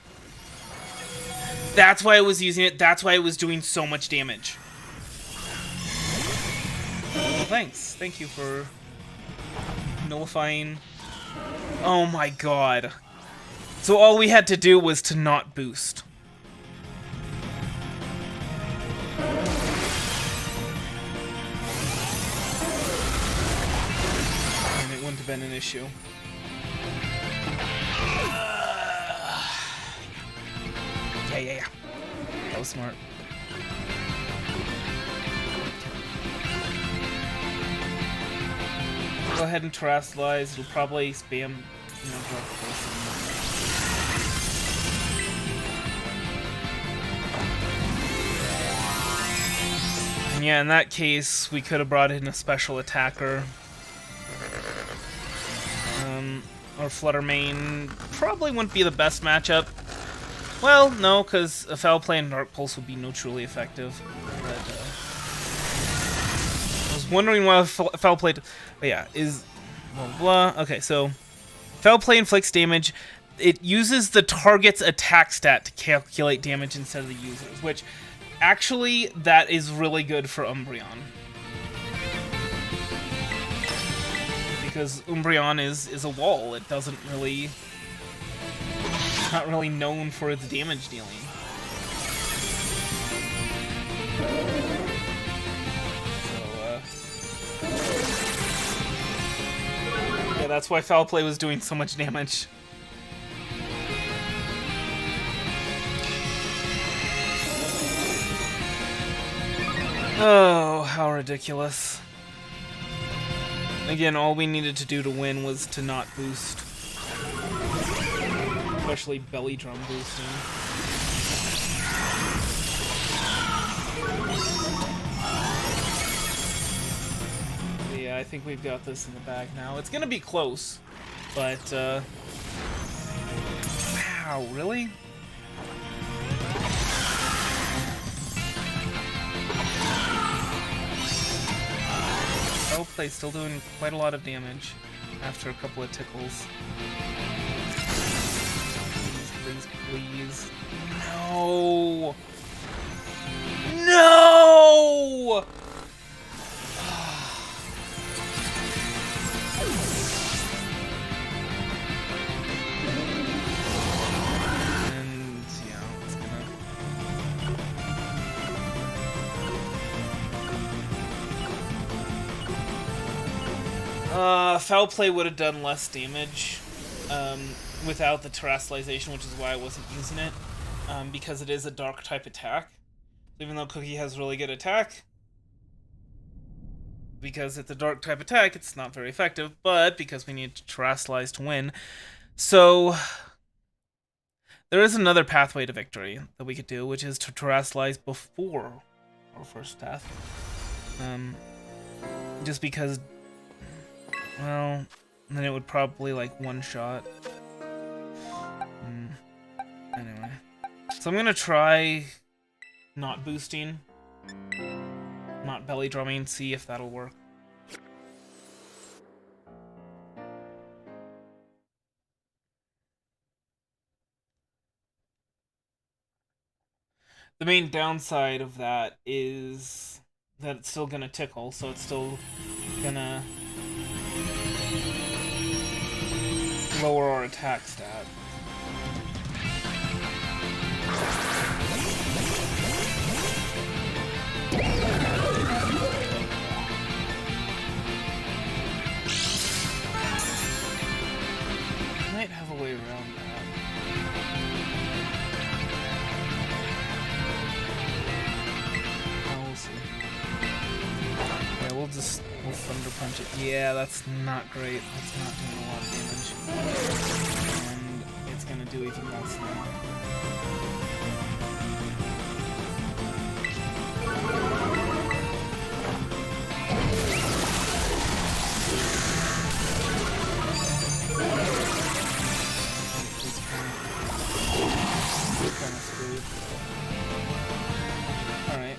That's why I was using it. That's why it was doing so much damage. Well, thanks. Thank you for nullifying Oh my god. So all we had to do was to not boost. And it wouldn't have been an issue. Yeah. That was smart. Go ahead and terrestrialize. It'll probably spam, drop person. And yeah, in that case, we could have brought in a special attacker. Or Fluttermane probably wouldn't be the best matchup. Well, no, because a Foul Play and Dark Pulse would be neutrally effective. But, I was wondering why Foul Play... But yeah, is... Blah, blah. Okay, so... Foul Play inflicts damage. It uses the target's attack stat to calculate damage instead of the user's, which... Actually, that is really good for Umbreon. Because Umbreon is a wall. It doesn't really... not really known for its damage dealing. So, yeah, that's why Foul Play was doing so much damage. Oh, how ridiculous. Again, all we needed to do to win was to not boost. Especially belly drum boosting. But yeah, I think we've got this in the bag now. It's gonna be close, but wow, really? Foul Play still doing quite a lot of damage after a couple of tickles. Please. No! No! And, yeah, it's gonna... Foul Play would have done less damage. Without the terrestrialization, which is why I wasn't using it, because it is a dark type attack. Even though Cookie has really good attack, because it's a dark type attack, it's not very effective, but because we need to terrestrialize to win. So, there is another pathway to victory that we could do, which is to terrestrialize before our first death. Just because, well, then it would probably, like, one-shot. Anyway. So I'm gonna try not boosting, not belly drumming, see if that'll work. The main downside of that is that it's still gonna tickle, so it's still gonna lower our attack stat. Might have a way around that. Oh, we'll see. Yeah, we'll Thunder Punch it. Yeah, that's not great. That's not doing a lot of damage. And it's gonna do even less now. Alright.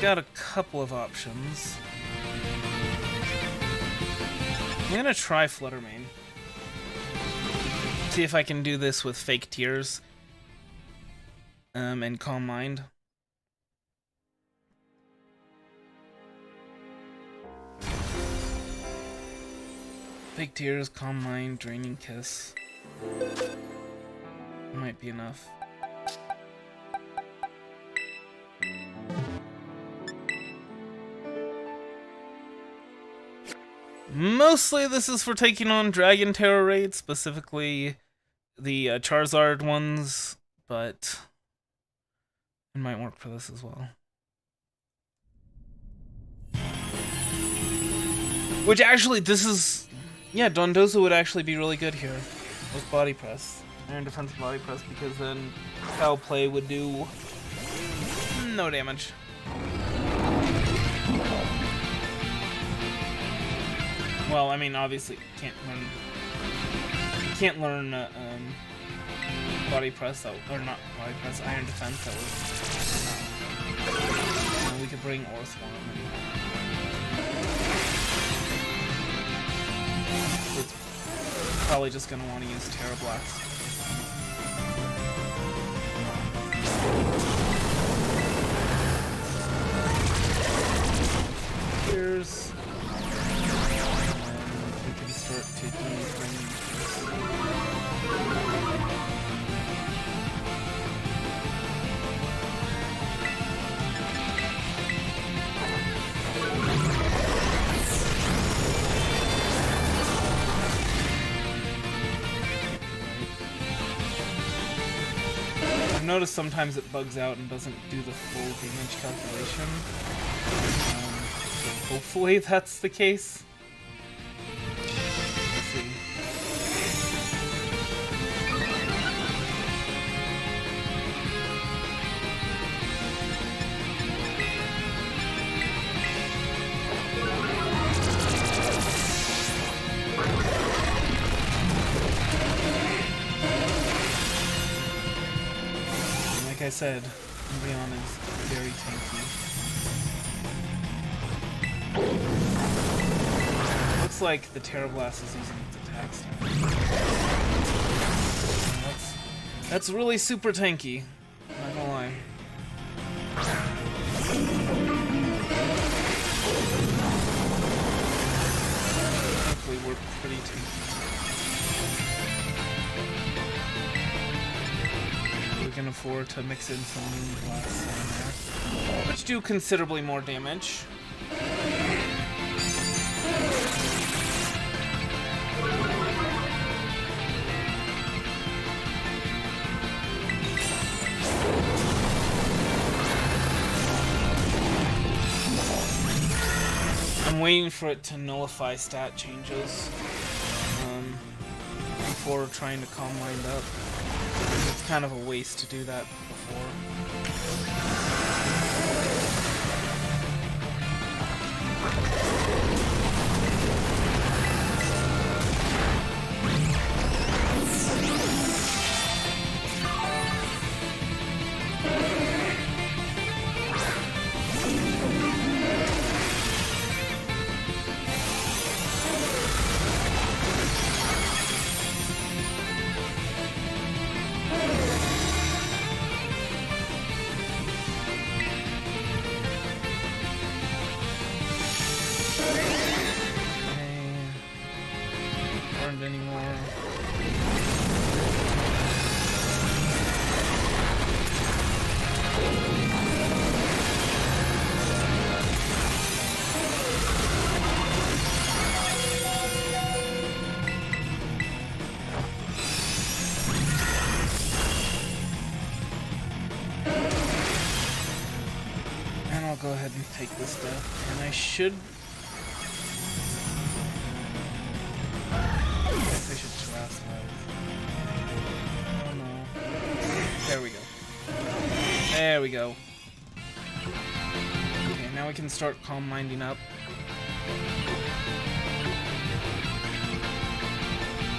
Got a couple of options. I'm gonna try Fluttermane. See if I can do this with Fake Tears. And Calm Mind. Fake tears, calm mind, draining kiss. Might be enough. Mostly this is for taking on Dragon Terror raids, specifically the Charizard ones, but it might work for this as well. Which actually, this is... yeah, Dondozo would actually be really good here with Body Press. Iron Defense Body Press, because then Foul Play would do no damage. Well, I mean, obviously, can't learn Body Press, or not Body Press, Iron Defense, that was... we could bring Orthworm and... it's probably just going to want to use Terra Blast. Here's... and we can start taking things. I've noticed sometimes it bugs out and doesn't do the full damage calculation. So hopefully that's the case. Let's see. Like I said, Leon is very tanky. Looks like the Terra Blast is using its attack style. That's really super tanky. Not gonna lie. Hopefully we're pretty tanky. We can afford to mix in some Moon Blasts in there, which do considerably more damage. I'm waiting for it to nullify stat changes before trying to calm mind up. It's kind of a waste to do that before. Go ahead and take this death, and I should... I guess I should Terrasilize. Oh no. There we go. There we go. Okay, now we can start calm minding up.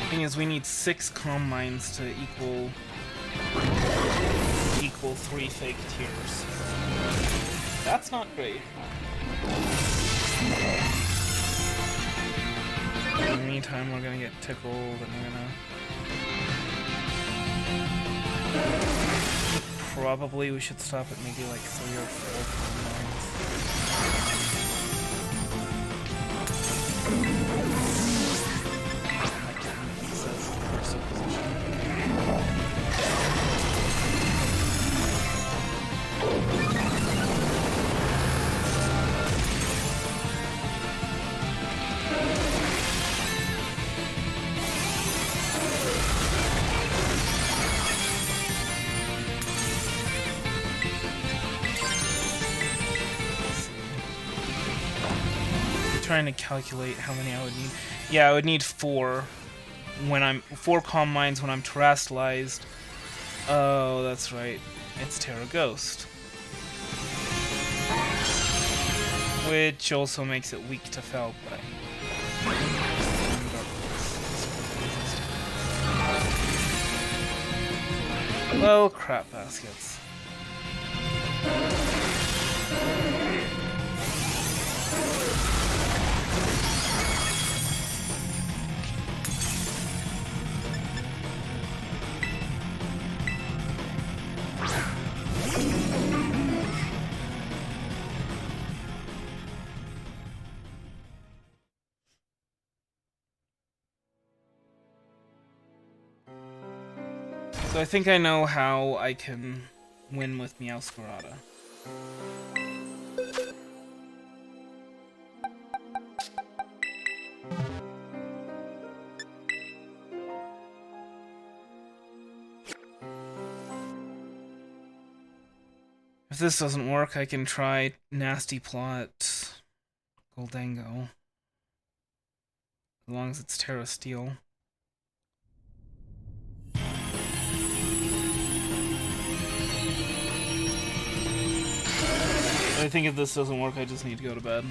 Thing is, we need 6 calm minds to equal 3 fake tears. That's not great. In the meantime, we're gonna get tickled and we're gonna... Probably we should stop at maybe like 3 or 4 combines. trying to calculate how many I would need. Yeah, I would need 4 when I'm 4 calm minds when I'm terrestrialized. Oh, that's right. It's Terra Ghost. Which also makes it weak to Foul Play. Well, crap baskets. So I think I know how I can win with Meowscarada. If this doesn't work, I can try Nasty Plot Goldango. As long as it's Terra Steel. I think if this doesn't work, I just need to go to bed.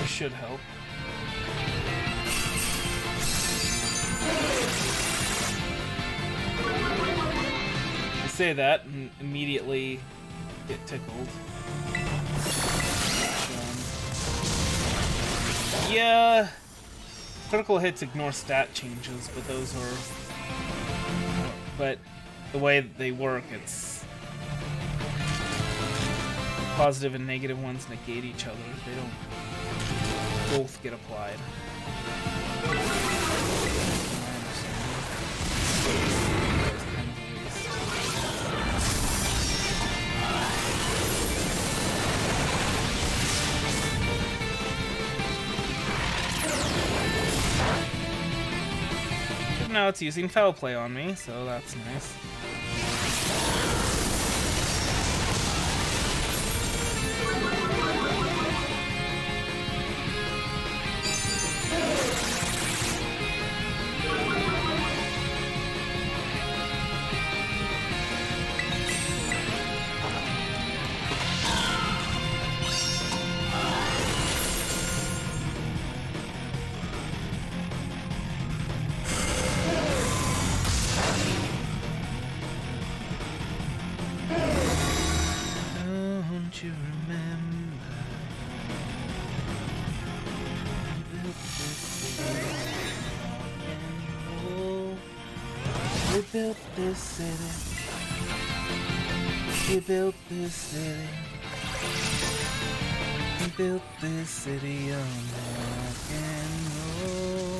This should help. I say that and immediately get tickled. Yeah, critical hits ignore stat changes, but those are... But the way they work, it's... Positive and negative ones negate each other. They don't both get applied. Now it's using Foul Play on me, so that's nice. Built this city. We built this city. We built this city on rock and roll.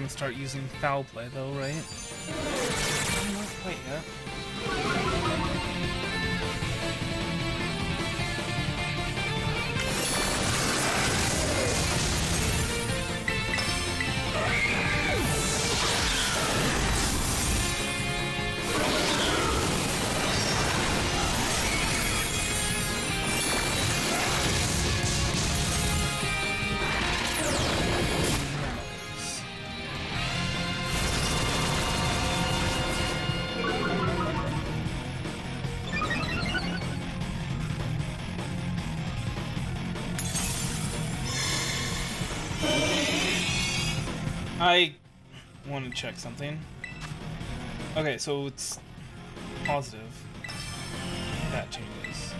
Start using Foul Play though, right? Not quite yet. I want to check something. Okay, so it's positive. That changes.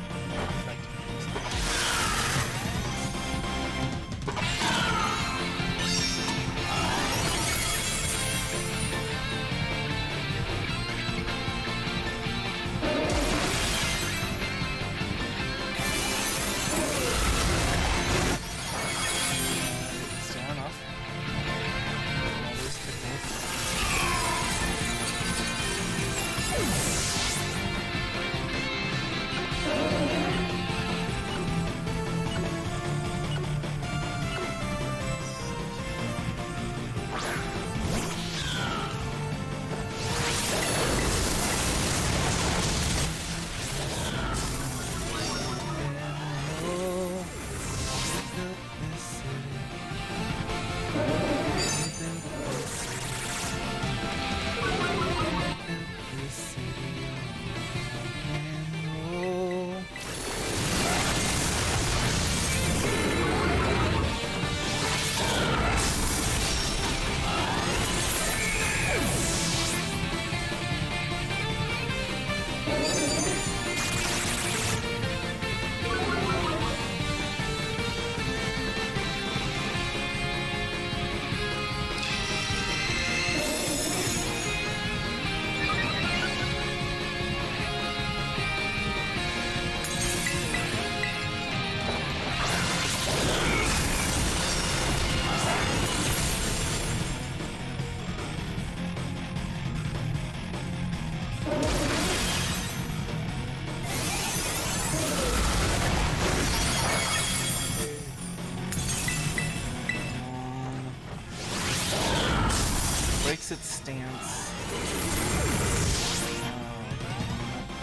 Breaks its stance.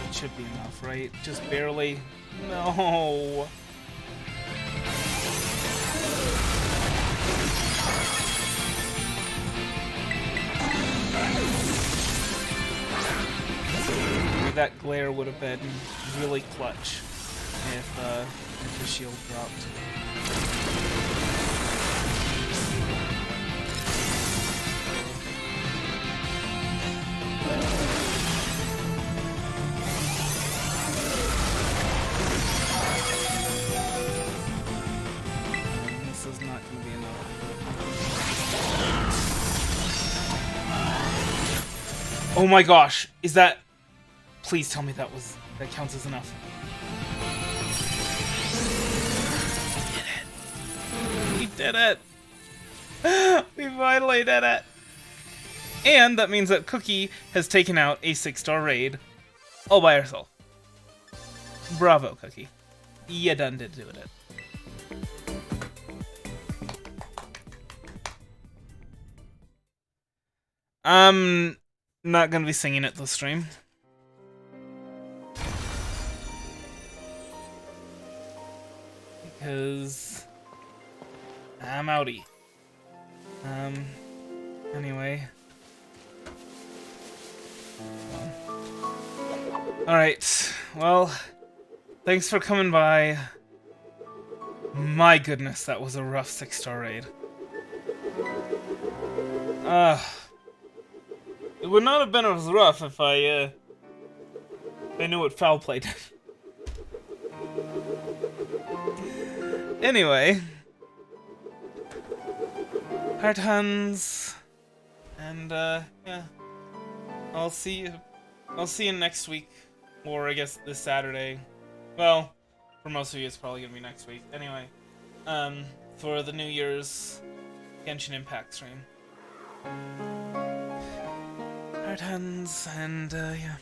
That should be enough, right? Just barely. No. That glare would have been really clutch if the shield dropped. This is not going to be enough. Oh my gosh, is that... Please tell me that counts as enough. We did it! We finally did it! And that means that Cookie has taken out a 6-star raid all by herself. Bravo, Cookie. You done did do it. I'm not gonna be singing it this stream. Because I'm outie. Anyway. Alright, well, thanks for coming by. My goodness, that was a rough 6-star raid. It would not have been as rough if I knew what foul play did. Anyway, heart huns, and yeah, I'll see you next week, or I guess this Saturday. Well, for most of you, it's probably gonna be next week. Anyway, for the New Year's Genshin Impact stream. Heart huns, and yeah.